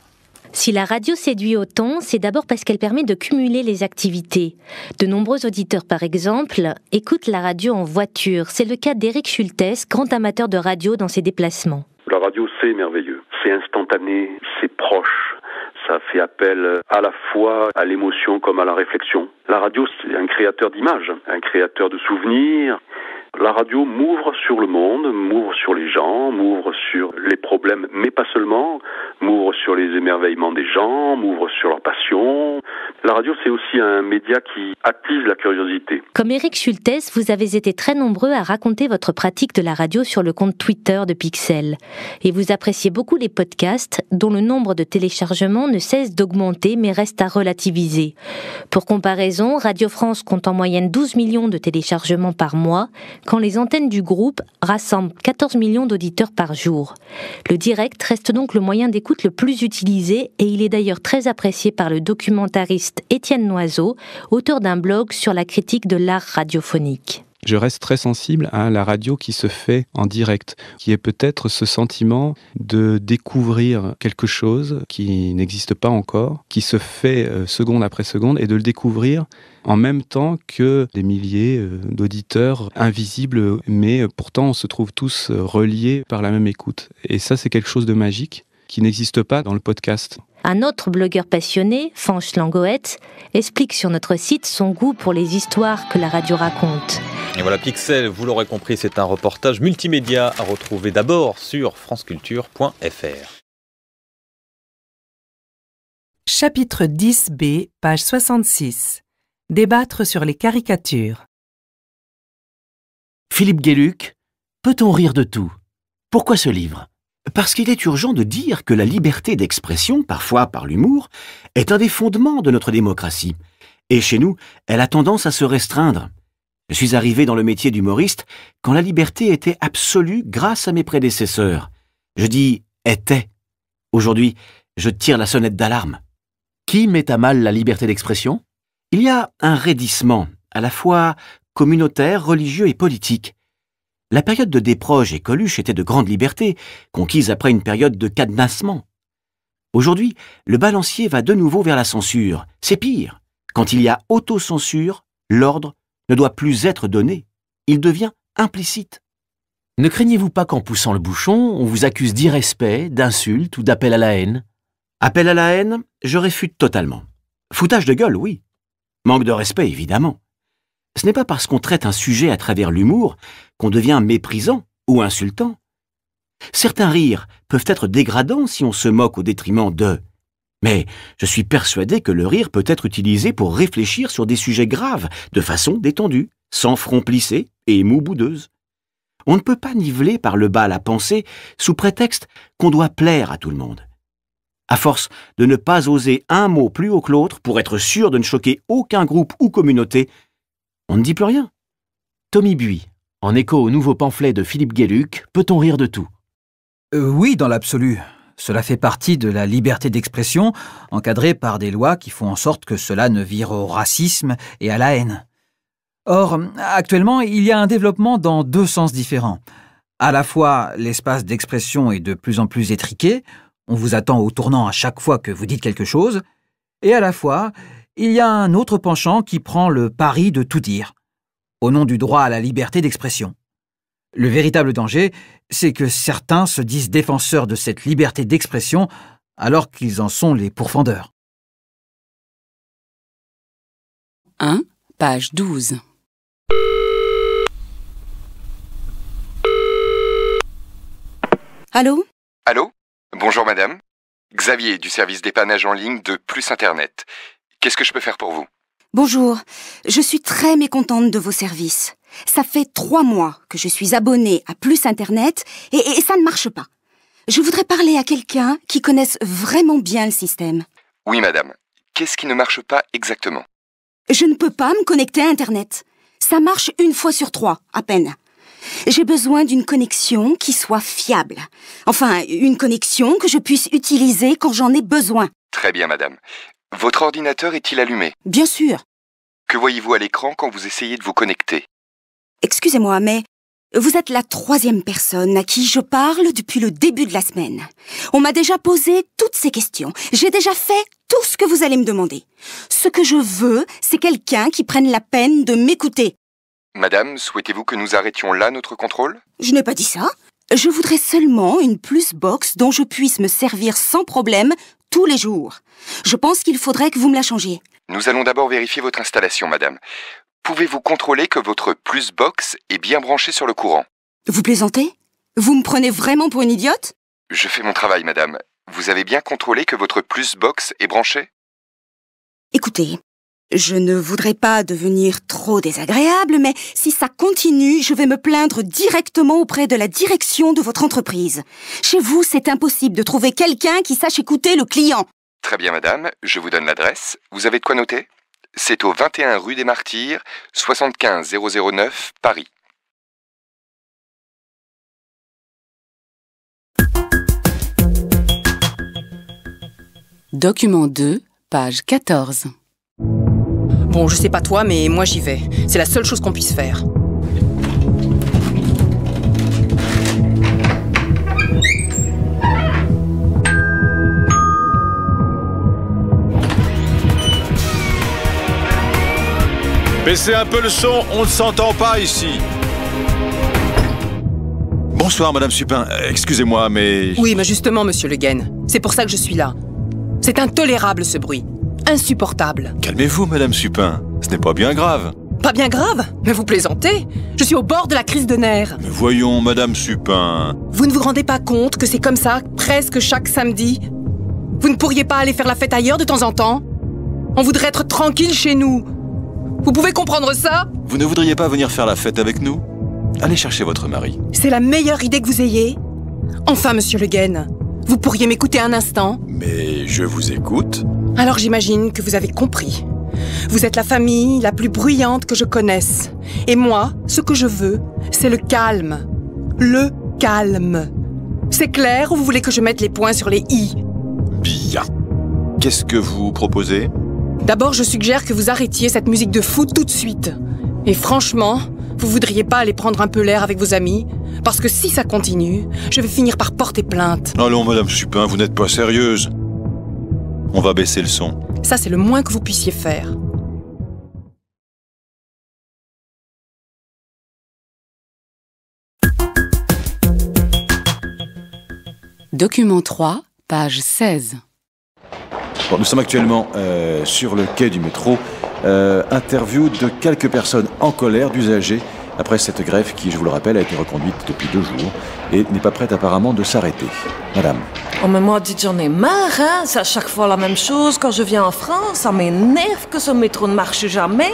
Si la radio séduit autant, c'est d'abord parce qu'elle permet de cumuler les activités. De nombreux auditeurs, par exemple, écoutent la radio en voiture. C'est le cas d'Éric Schultes, grand amateur de radio dans ses déplacements. La radio, c'est merveilleux. C'est instantané, c'est proche. Ça fait appel à la fois à l'émotion comme à la réflexion. La radio, c'est un créateur d'images, un créateur de souvenirs. La radio m'ouvre sur le monde, m'ouvre sur les gens, m'ouvre sur les problèmes, mais pas seulement, m'ouvre sur les émerveillements des gens, m'ouvre sur leur passion. La radio, c'est aussi un média qui attise la curiosité. Comme Éric Schultes, vous avez été très nombreux à raconter votre pratique de la radio sur le compte Twitter de Pixel. Et vous appréciez beaucoup les podcasts, dont le nombre de téléchargements ne cesse d'augmenter, mais reste à relativiser. Pour comparaison, Radio France compte en moyenne 12 millions de téléchargements par mois, quand les antennes du groupe rassemblent 14 millions d'auditeurs par jour. Le direct reste donc le moyen d'écoute le plus utilisé et il est d'ailleurs très apprécié par le documentariste Étienne Noiseau, auteur d'un blog sur la critique de l'art radiophonique. Je reste très sensible à la radio qui se fait en direct, qui est peut-être ce sentiment de découvrir quelque chose qui n'existe pas encore, qui se fait seconde après seconde, et de le découvrir en même temps que des milliers d'auditeurs invisibles, mais pourtant on se trouve tous reliés par la même écoute. Et ça, c'est quelque chose de magique qui n'existe pas dans le podcast. Un autre blogueur passionné, Fanch Langoët, explique sur notre site son goût pour les histoires que la radio raconte. Et voilà, Pixel, vous l'aurez compris, c'est un reportage multimédia à retrouver d'abord sur franceculture.fr. Chapitre 10b, page 66. Débattre sur les caricatures. Philippe Gueluc, peut-on rire de tout? Pourquoi ce livre? Parce qu'il est urgent de dire que la liberté d'expression, parfois par l'humour, est un des fondements de notre démocratie. Et chez nous, elle a tendance à se restreindre. Je suis arrivé dans le métier d'humoriste quand la liberté était absolue grâce à mes prédécesseurs. Je dis « était ». Aujourd'hui, je tire la sonnette d'alarme. Qui met à mal la liberté d'expression? Il y a un raidissement, à la fois communautaire, religieux et politique. La période de Desproges et Coluche était de grande liberté, conquise après une période de cadenassement. Aujourd'hui, le balancier va de nouveau vers la censure. C'est pire. Quand il y a autocensure, l'ordre ne doit plus être donné. Il devient implicite. Ne craignez-vous pas qu'en poussant le bouchon, on vous accuse d'irrespect, d'insulte ou d'appel à la haine? Appel à la haine, je réfute totalement. Foutage de gueule, oui. Manque de respect, évidemment. Ce n'est pas parce qu'on traite un sujet à travers l'humour qu'on devient méprisant ou insultant. Certains rires peuvent être dégradants si on se moque au détriment d'eux. Mais je suis persuadé que le rire peut être utilisé pour réfléchir sur des sujets graves, de façon détendue, sans front plissé et moue boudeuse. On ne peut pas niveler par le bas la pensée sous prétexte qu'on doit plaire à tout le monde. À force de ne pas oser un mot plus haut que l'autre pour être sûr de ne choquer aucun groupe ou communauté, on ne dit plus rien. Tommy Buis, en écho au nouveau pamphlet de Philippe Gueluc, peut-on rire de tout? Oui, dans l'absolu. Cela fait partie de la liberté d'expression, encadrée par des lois qui font en sorte que cela ne vire au racisme et à la haine. Or, actuellement, il y a un développement dans deux sens différents. À la fois, l'espace d'expression est de plus en plus étriqué, on vous attend au tournant à chaque fois que vous dites quelque chose, et à la fois, il y a un autre penchant qui prend le pari de tout dire, au nom du droit à la liberté d'expression. Le véritable danger, c'est que certains se disent défenseurs de cette liberté d'expression alors qu'ils en sont les pourfendeurs. 1, page 12. Allô? Allô? Bonjour madame. Xavier du service dépannage en ligne de Plus Internet. Qu'est-ce que je peux faire pour vous? Bonjour, je suis très mécontente de vos services. Ça fait 3 mois que je suis abonnée à Plus Internet et ça ne marche pas. Je voudrais parler à quelqu'un qui connaisse vraiment bien le système. Oui madame. Qu'est-ce qui ne marche pas exactement? Je ne peux pas me connecter à Internet. Ça marche 1 fois sur 3, à peine. J'ai besoin d'une connexion qui soit fiable. Enfin, une connexion que je puisse utiliser quand j'en ai besoin. Très bien madame. Votre ordinateur est-il allumé? Bien sûr. Que voyez-vous à l'écran quand vous essayez de vous connecter? Excusez-moi, mais Vous êtes la 3e personne à qui je parle depuis le début de la semaine. On m'a déjà posé toutes ces questions. J'ai déjà fait tout ce que vous allez me demander. Ce que je veux, c'est quelqu'un qui prenne la peine de m'écouter. Madame, souhaitez-vous que nous arrêtions là notre contrôle? Je n'ai pas dit ça. Je voudrais seulement une Plusbox dont je puisse me servir sans problème tous les jours. Je pense qu'il faudrait que vous me la changiez. Nous allons d'abord vérifier votre installation, madame. Pouvez-vous contrôler que votre Plusbox est bien branchée sur le courant? Vous plaisantez? Vous me prenez vraiment pour une idiote? Je fais mon travail, madame. Vous avez bien contrôlé que votre Plusbox est branchée? Écoutez, je ne voudrais pas devenir trop désagréable, mais si ça continue, je vais me plaindre directement auprès de la direction de votre entreprise. Chez vous, c'est impossible de trouver quelqu'un qui sache écouter le client. Très bien, madame. Je vous donne l'adresse. Vous avez de quoi noter? C'est au 21 rue des Martyrs, 75 009, Paris. Document 2, page 14. Bon, je sais pas toi, mais moi j'y vais. C'est la seule chose qu'on puisse faire. Baissez un peu le son, on ne s'entend pas ici. Bonsoir, Madame Supin. Excusez-moi, mais... Oui, mais justement, Monsieur Le Guen. C'est pour ça que je suis là. C'est intolérable, ce bruit. Insupportable. Calmez-vous, Madame Supin. Ce n'est pas bien grave. Pas bien grave? Mais vous plaisantez? Je suis au bord de la crise de nerfs. Mais voyons, Madame Supin. Vous ne vous rendez pas compte que c'est comme ça, presque chaque samedi? Vous ne pourriez pas aller faire la fête ailleurs de temps en temps? On voudrait être tranquille chez nous. Vous pouvez comprendre ça? Vous ne voudriez pas venir faire la fête avec nous? Allez chercher votre mari. C'est la meilleure idée que vous ayez? Enfin, Monsieur Le Guen, vous pourriez m'écouter un instant? Mais je vous écoute. Alors j'imagine que vous avez compris. Vous êtes la famille la plus bruyante que je connaisse. Et moi, ce que je veux, c'est le calme. Le calme. C'est clair ou vous voulez que je mette les points sur les i? Bien. Qu'est-ce que vous proposez? D'abord, je suggère que vous arrêtiez cette musique de foot tout de suite. Et franchement, vous voudriez pas aller prendre un peu l'air avec vos amis? Parce que si ça continue, je vais finir par porter plainte. Allons, Madame Supin, vous n'êtes pas sérieuse. On va baisser le son. Ça, c'est le moins que vous puissiez faire. Document 3, page 16. Bon, nous sommes actuellement sur le quai du métro. Interview de quelques personnes en colère d'usagers après cette grève qui, je vous le rappelle, a été reconduite depuis 2 jours et n'est pas prête apparemment de s'arrêter. Madame. Oh mais moi, dites, j'en ai marre, hein. C'est à chaque fois la même chose quand je viens en France. Ça m'énerve que ce métro ne marche jamais.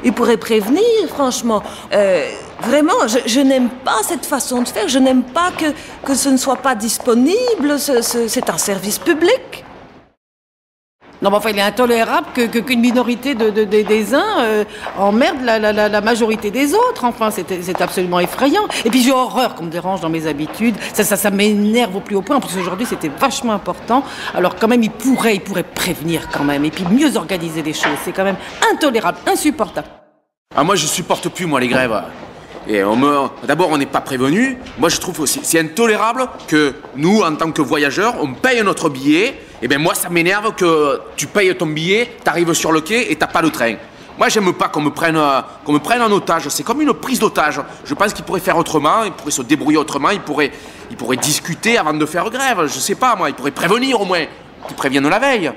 Il pourrait prévenir, franchement. Vraiment, je n'aime pas cette façon de faire. Je n'aime pas que ce ne soit pas disponible. C'est un service public. Non, mais enfin, il est intolérable qu'une minorité des uns emmerde la majorité des autres. Enfin, c'est absolument effrayant. Et puis, j'ai horreur qu'on me dérange dans mes habitudes. Ça m'énerve au plus haut point, parce qu'aujourd'hui, c'était vachement important. Alors, quand même, il pourrait prévenir, quand même. Et puis, mieux organiser les choses. C'est quand même intolérable, insupportable. Ah, moi, je supporte plus, moi, les grèves. Et d'abord, on n'est pas prévenu. Moi, je trouve aussi, c'est intolérable que nous, en tant que voyageurs, on paye notre billet. Et bien, moi, ça m'énerve que tu payes ton billet, t'arrives sur le quai et t'as pas de train. Moi, j'aime pas qu'on me prenne en otage. C'est comme une prise d'otage. Je pense qu'il pourrait faire autrement, il pourrait se débrouiller autrement, il pourrait discuter avant de faire grève. Je sais pas, moi, il pourrait prévenir au moins. Qu'il prévienne la veille.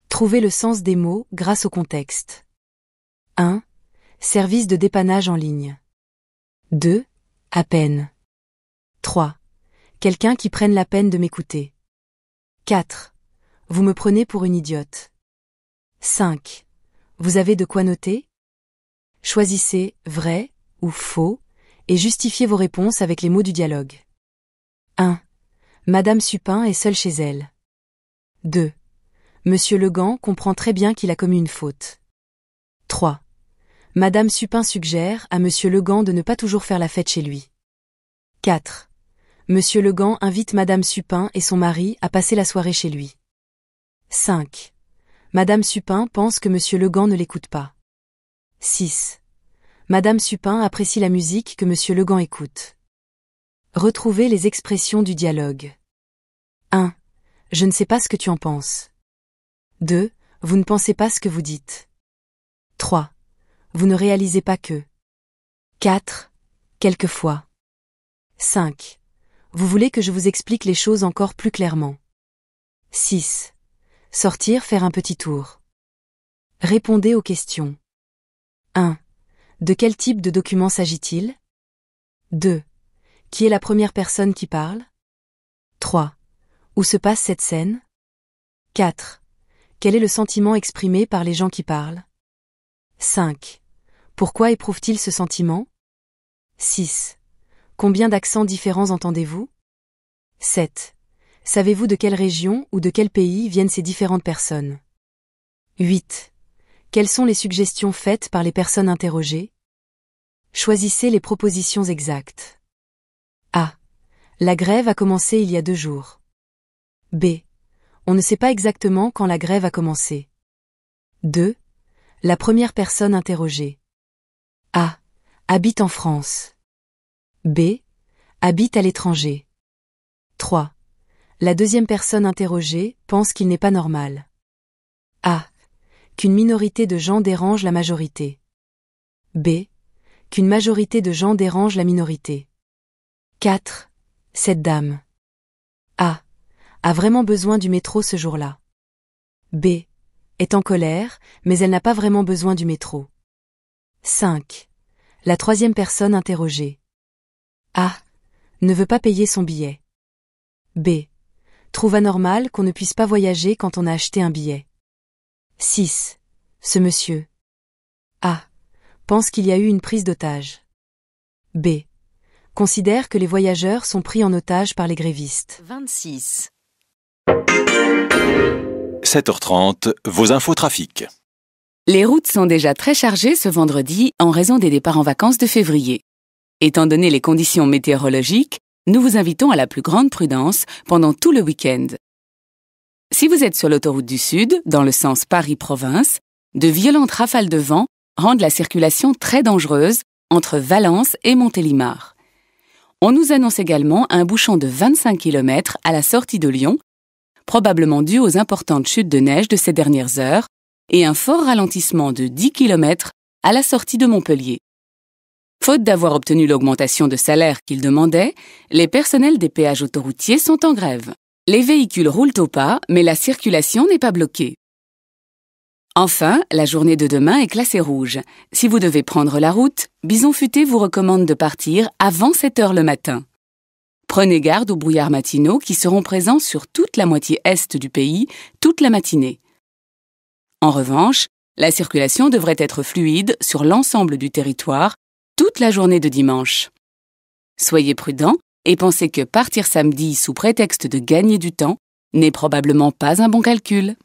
Trouvez le sens des mots grâce au contexte. 1. Service de dépannage en ligne. 2. À peine. 3. Quelqu'un qui prenne la peine de m'écouter. 4. Vous me prenez pour une idiote. 5. Vous avez de quoi noter? Choisissez vrai ou faux et justifiez vos réponses avec les mots du dialogue. 1. Madame Supin est seule chez elle. 2. Monsieur Legand comprend très bien qu'il a commis une faute. 3. Madame Supin suggère à Monsieur Legand de ne pas toujours faire la fête chez lui. 4. Monsieur Legand invite Madame Supin et son mari à passer la soirée chez lui. 5. Madame Supin pense que Monsieur Legand ne l'écoute pas. 6. Madame Supin apprécie la musique que Monsieur Legan écoute. Retrouvez les expressions du dialogue. 1. Je ne sais pas ce que tu en penses. 2. Vous ne pensez pas ce que vous dites. 3. Vous ne réalisez pas que. 4. Quelquefois. 5. Vous voulez que je vous explique les choses encore plus clairement. 6. Sortir faire un petit tour. Répondez aux questions. 1. De quel type de document s'agit-il? 2. Qui est la première personne qui parle? 3. Où se passe cette scène? 4. Quel est le sentiment exprimé par les gens qui parlent? 5. Pourquoi éprouvent-ils ce sentiment? 6. Combien d'accents différents entendez-vous? 7. Savez-vous de quelle région ou de quel pays viennent ces différentes personnes? 8. Quelles sont les suggestions faites par les personnes interrogées? Choisissez les propositions exactes. A. La grève a commencé il y a 2 jours. B. On ne sait pas exactement quand la grève a commencé. 2. La première personne interrogée. A. Habite en France. B. Habite à l'étranger. 3. La deuxième personne interrogée pense qu'il n'est pas normal. A. Qu'une minorité de gens dérange la majorité. B. Qu'une majorité de gens dérange la minorité. 4. Cette dame. A. A vraiment besoin du métro ce jour-là. B. Est en colère, mais elle n'a pas vraiment besoin du métro. 5. La troisième personne interrogée. A. Ne veut pas payer son billet. B. Trouve anormal qu'on ne puisse pas voyager quand on a acheté un billet. 6. Ce monsieur. A. Pense qu'il y a eu une prise d'otage. B. Considère que les voyageurs sont pris en otage par les grévistes. 26. 7h30, vos infos trafic. Les routes sont déjà très chargées ce vendredi en raison des départs en vacances de février. Étant donné les conditions météorologiques, nous vous invitons à la plus grande prudence pendant tout le week-end. Si vous êtes sur l'autoroute du Sud, dans le sens Paris-Province, de violentes rafales de vent rendent la circulation très dangereuse entre Valence et Montélimar. On nous annonce également un bouchon de 25 km à la sortie de Lyon, probablement dû aux importantes chutes de neige de ces dernières heures, et un fort ralentissement de 10 km à la sortie de Montpellier. Faute d'avoir obtenu l'augmentation de salaire qu'ils demandaient, les personnels des péages autoroutiers sont en grève. Les véhicules roulent au pas, mais la circulation n'est pas bloquée. Enfin, la journée de demain est classée rouge. Si vous devez prendre la route, Bison Futé vous recommande de partir avant 7 heures le matin. Prenez garde aux brouillards matinaux qui seront présents sur toute la moitié est du pays toute la matinée. En revanche, la circulation devrait être fluide sur l'ensemble du territoire toute la journée de dimanche. Soyez prudents et pensez que partir samedi sous prétexte de gagner du temps n'est probablement pas un bon calcul.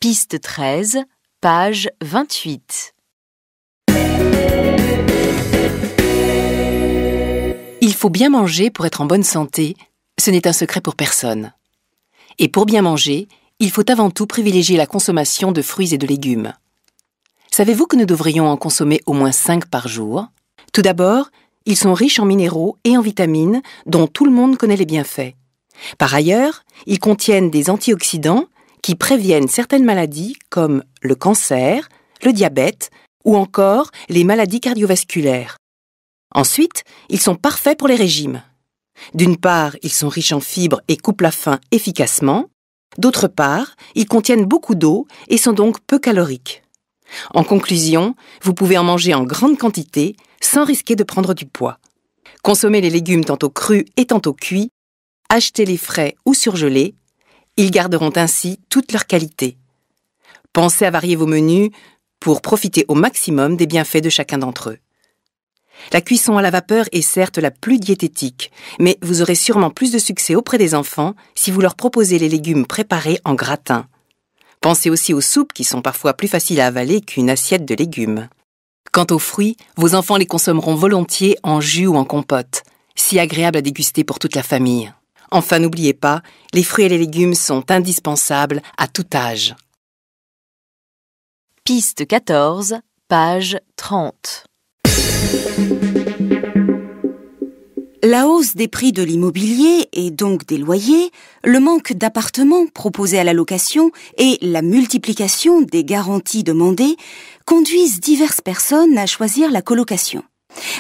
Piste 13, page 28. Il faut bien manger pour être en bonne santé, ce n'est un secret pour personne. Et pour bien manger, il faut avant tout privilégier la consommation de fruits et de légumes. Savez-vous que nous devrions en consommer au moins 5 par jour? Tout d'abord, ils sont riches en minéraux et en vitamines dont tout le monde connaît les bienfaits. Par ailleurs, ils contiennent des antioxydants qui préviennent certaines maladies comme le cancer, le diabète ou encore les maladies cardiovasculaires. Ensuite, ils sont parfaits pour les régimes. D'une part, ils sont riches en fibres et coupent la faim efficacement. D'autre part, ils contiennent beaucoup d'eau et sont donc peu caloriques. En conclusion, vous pouvez en manger en grande quantité sans risquer de prendre du poids. Consommez les légumes tantôt crus et tantôt cuits. Achetez-les frais ou surgelés. Ils garderont ainsi toute leur qualité. Pensez à varier vos menus pour profiter au maximum des bienfaits de chacun d'entre eux. La cuisson à la vapeur est certes la plus diététique, mais vous aurez sûrement plus de succès auprès des enfants si vous leur proposez les légumes préparés en gratin. Pensez aussi aux soupes qui sont parfois plus faciles à avaler qu'une assiette de légumes. Quant aux fruits, vos enfants les consommeront volontiers en jus ou en compote, si agréable à déguster pour toute la famille. Enfin, n'oubliez pas, les fruits et les légumes sont indispensables à tout âge. Piste 14, page 30. La hausse des prix de l'immobilier et donc des loyers, le manque d'appartements proposés à la location et la multiplication des garanties demandées conduisent diverses personnes à choisir la colocation.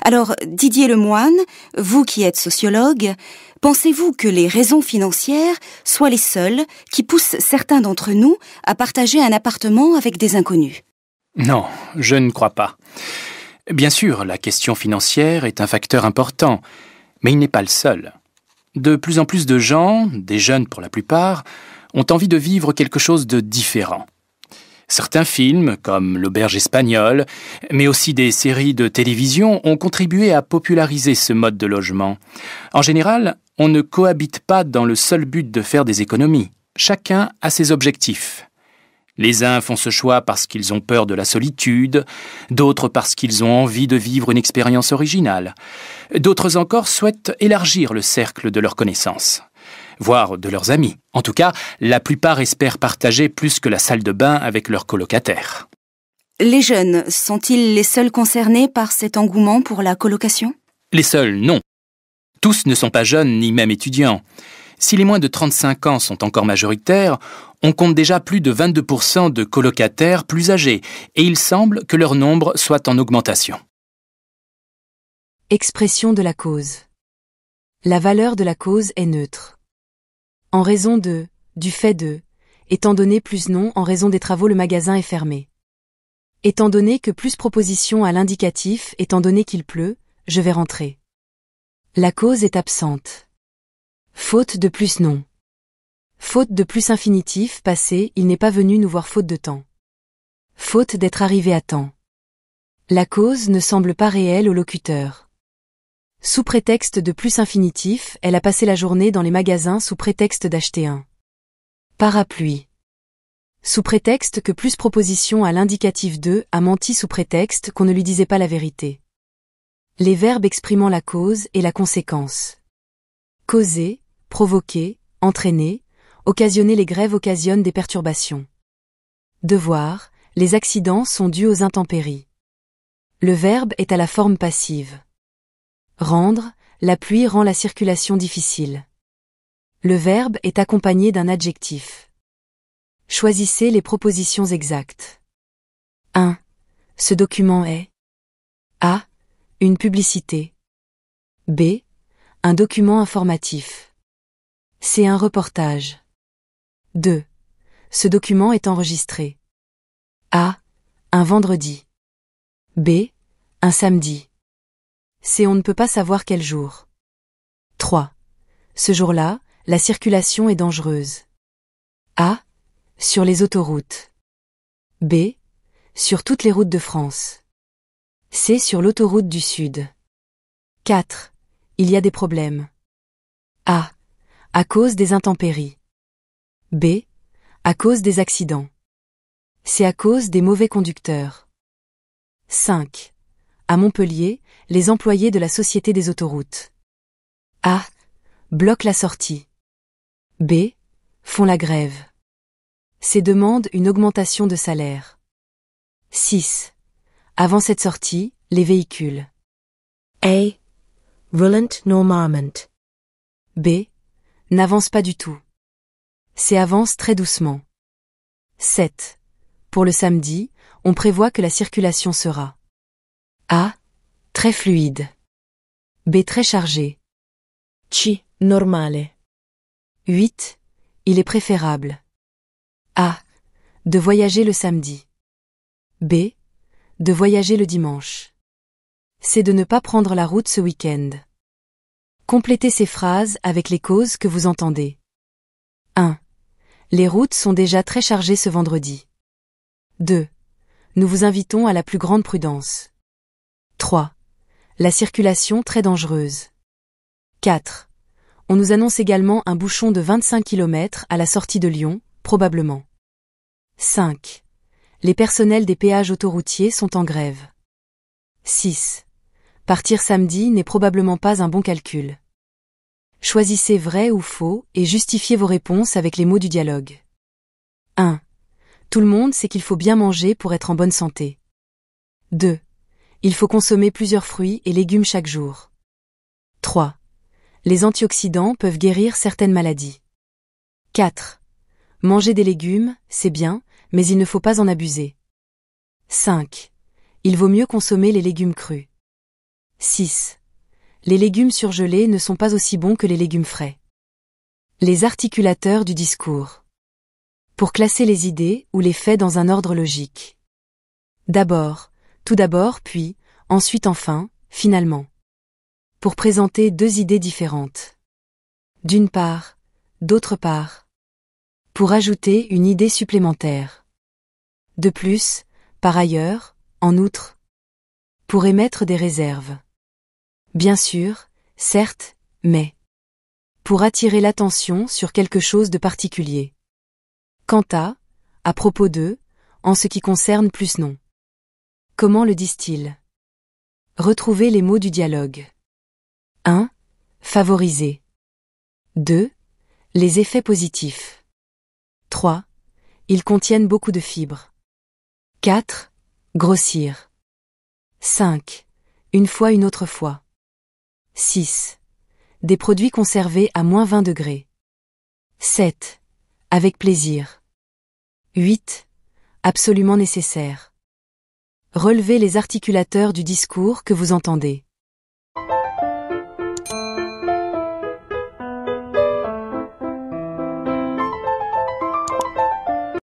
Alors, Didier Lemoine, vous qui êtes sociologue, pensez-vous que les raisons financières soient les seules qui poussent certains d'entre nous à partager un appartement avec des inconnus ? Non, je ne crois pas. Bien sûr, la question financière est un facteur important, mais il n'est pas le seul. De plus en plus de gens, des jeunes pour la plupart, ont envie de vivre quelque chose de différent. Certains films, comme L'Auberge espagnole, mais aussi des séries de télévision, ont contribué à populariser ce mode de logement. En général, on ne cohabite pas dans le seul but de faire des économies. Chacun a ses objectifs. Les uns font ce choix parce qu'ils ont peur de la solitude, d'autres parce qu'ils ont envie de vivre une expérience originale. D'autres encore souhaitent élargir le cercle de leurs connaissances, voire de leurs amis. En tout cas, la plupart espèrent partager plus que la salle de bain avec leurs colocataires. Les jeunes sont-ils les seuls concernés par cet engouement pour la colocation ? Les seuls, non. Tous ne sont pas jeunes ni même étudiants. Si les moins de 35 ans sont encore majoritaires, on compte déjà plus de 22% de colocataires plus âgés, et il semble que leur nombre soit en augmentation. Expression de la cause. La valeur de la cause est neutre. En raison de, du fait de, étant donné plus non, en raison des travaux le magasin est fermé. Étant donné que plus proposition à l'indicatif, étant donné qu'il pleut, je vais rentrer. La cause est absente. Faute de plus non. Faute de plus infinitif, passé, il n'est pas venu nous voir faute de temps. Faute d'être arrivé à temps. La cause ne semble pas réelle au locuteur. Sous prétexte de plus infinitif, elle a passé la journée dans les magasins sous prétexte d'acheter un parapluie. Sous prétexte que plus proposition à l'indicatif de a menti sous prétexte qu'on ne lui disait pas la vérité. Les verbes exprimant la cause et la conséquence. Causer, provoquer, entraîner, occasionner les grèves occasionnent des perturbations. Devoir, les accidents sont dus aux intempéries. Le verbe est à la forme passive. Rendre, la pluie rend la circulation difficile. Le verbe est accompagné d'un adjectif. Choisissez les propositions exactes. 1. Ce document est A. Une publicité. B. Un document informatif. C. Un reportage. 2. Ce document est enregistré. A. Un vendredi. B. Un samedi. C. On ne peut pas savoir quel jour. 3. Ce jour-là, la circulation est dangereuse. A. Sur les autoroutes. B. Sur toutes les routes de France. C. Sur l'autoroute du Sud. 4. Il y a des problèmes. A. À cause des intempéries. B. À cause des accidents. C. À cause des mauvais conducteurs. 5. À Montpellier, les employés de la Société des autoroutes. A. Bloquent la sortie. B. Font la grève. C. Demandent une augmentation de salaire. 6. Avant cette sortie, les véhicules. A. Roulant normalement. B. N'avance pas du tout. C. Avance très doucement. 7. Pour le samedi, on prévoit que la circulation sera A. Très fluide. B. Très chargée. C. Normale. 8. Il est préférable. A. De voyager le samedi. B. De voyager le dimanche. C. De ne pas prendre la route ce week-end. Complétez ces phrases avec les causes que vous entendez. 1. Les routes sont déjà très chargées ce vendredi. 2. Nous vous invitons à la plus grande prudence. 3. La circulation très dangereuse. 4. On nous annonce également un bouchon de 25 km à la sortie de Lyon, probablement. 5. Les personnels des péages autoroutiers sont en grève. 6. Partir samedi n'est probablement pas un bon calcul. Choisissez vrai ou faux et justifiez vos réponses avec les mots du dialogue. 1. Tout le monde sait qu'il faut bien manger pour être en bonne santé. 2. Il faut consommer plusieurs fruits et légumes chaque jour. 3. Les antioxydants peuvent guérir certaines maladies. 4. Manger des légumes, c'est bien, mais il ne faut pas en abuser. 5. Il vaut mieux consommer les légumes crus. 6. Les légumes surgelés ne sont pas aussi bons que les légumes frais. Les articulateurs du discours. Pour classer les idées ou les faits dans un ordre logique. D'abord, tout d'abord, puis, ensuite enfin, finalement. Pour présenter deux idées différentes. D'une part, d'autre part. Pour ajouter une idée supplémentaire. De plus, par ailleurs, en outre. Pour émettre des réserves. Bien sûr, certes, mais. Pour attirer l'attention sur quelque chose de particulier. Quant à propos de, en ce qui concerne plus non. Comment le disent-ils? Retrouvez les mots du dialogue. 1. Favoriser. 2. Les effets positifs. 3. Ils contiennent beaucoup de fibres. 4. Grossir. 5. Une fois une autre fois. 6. Des produits conservés à moins 20 degrés. 7. Avec plaisir. 8. Absolument nécessaire. Relevez les articulateurs du discours que vous entendez.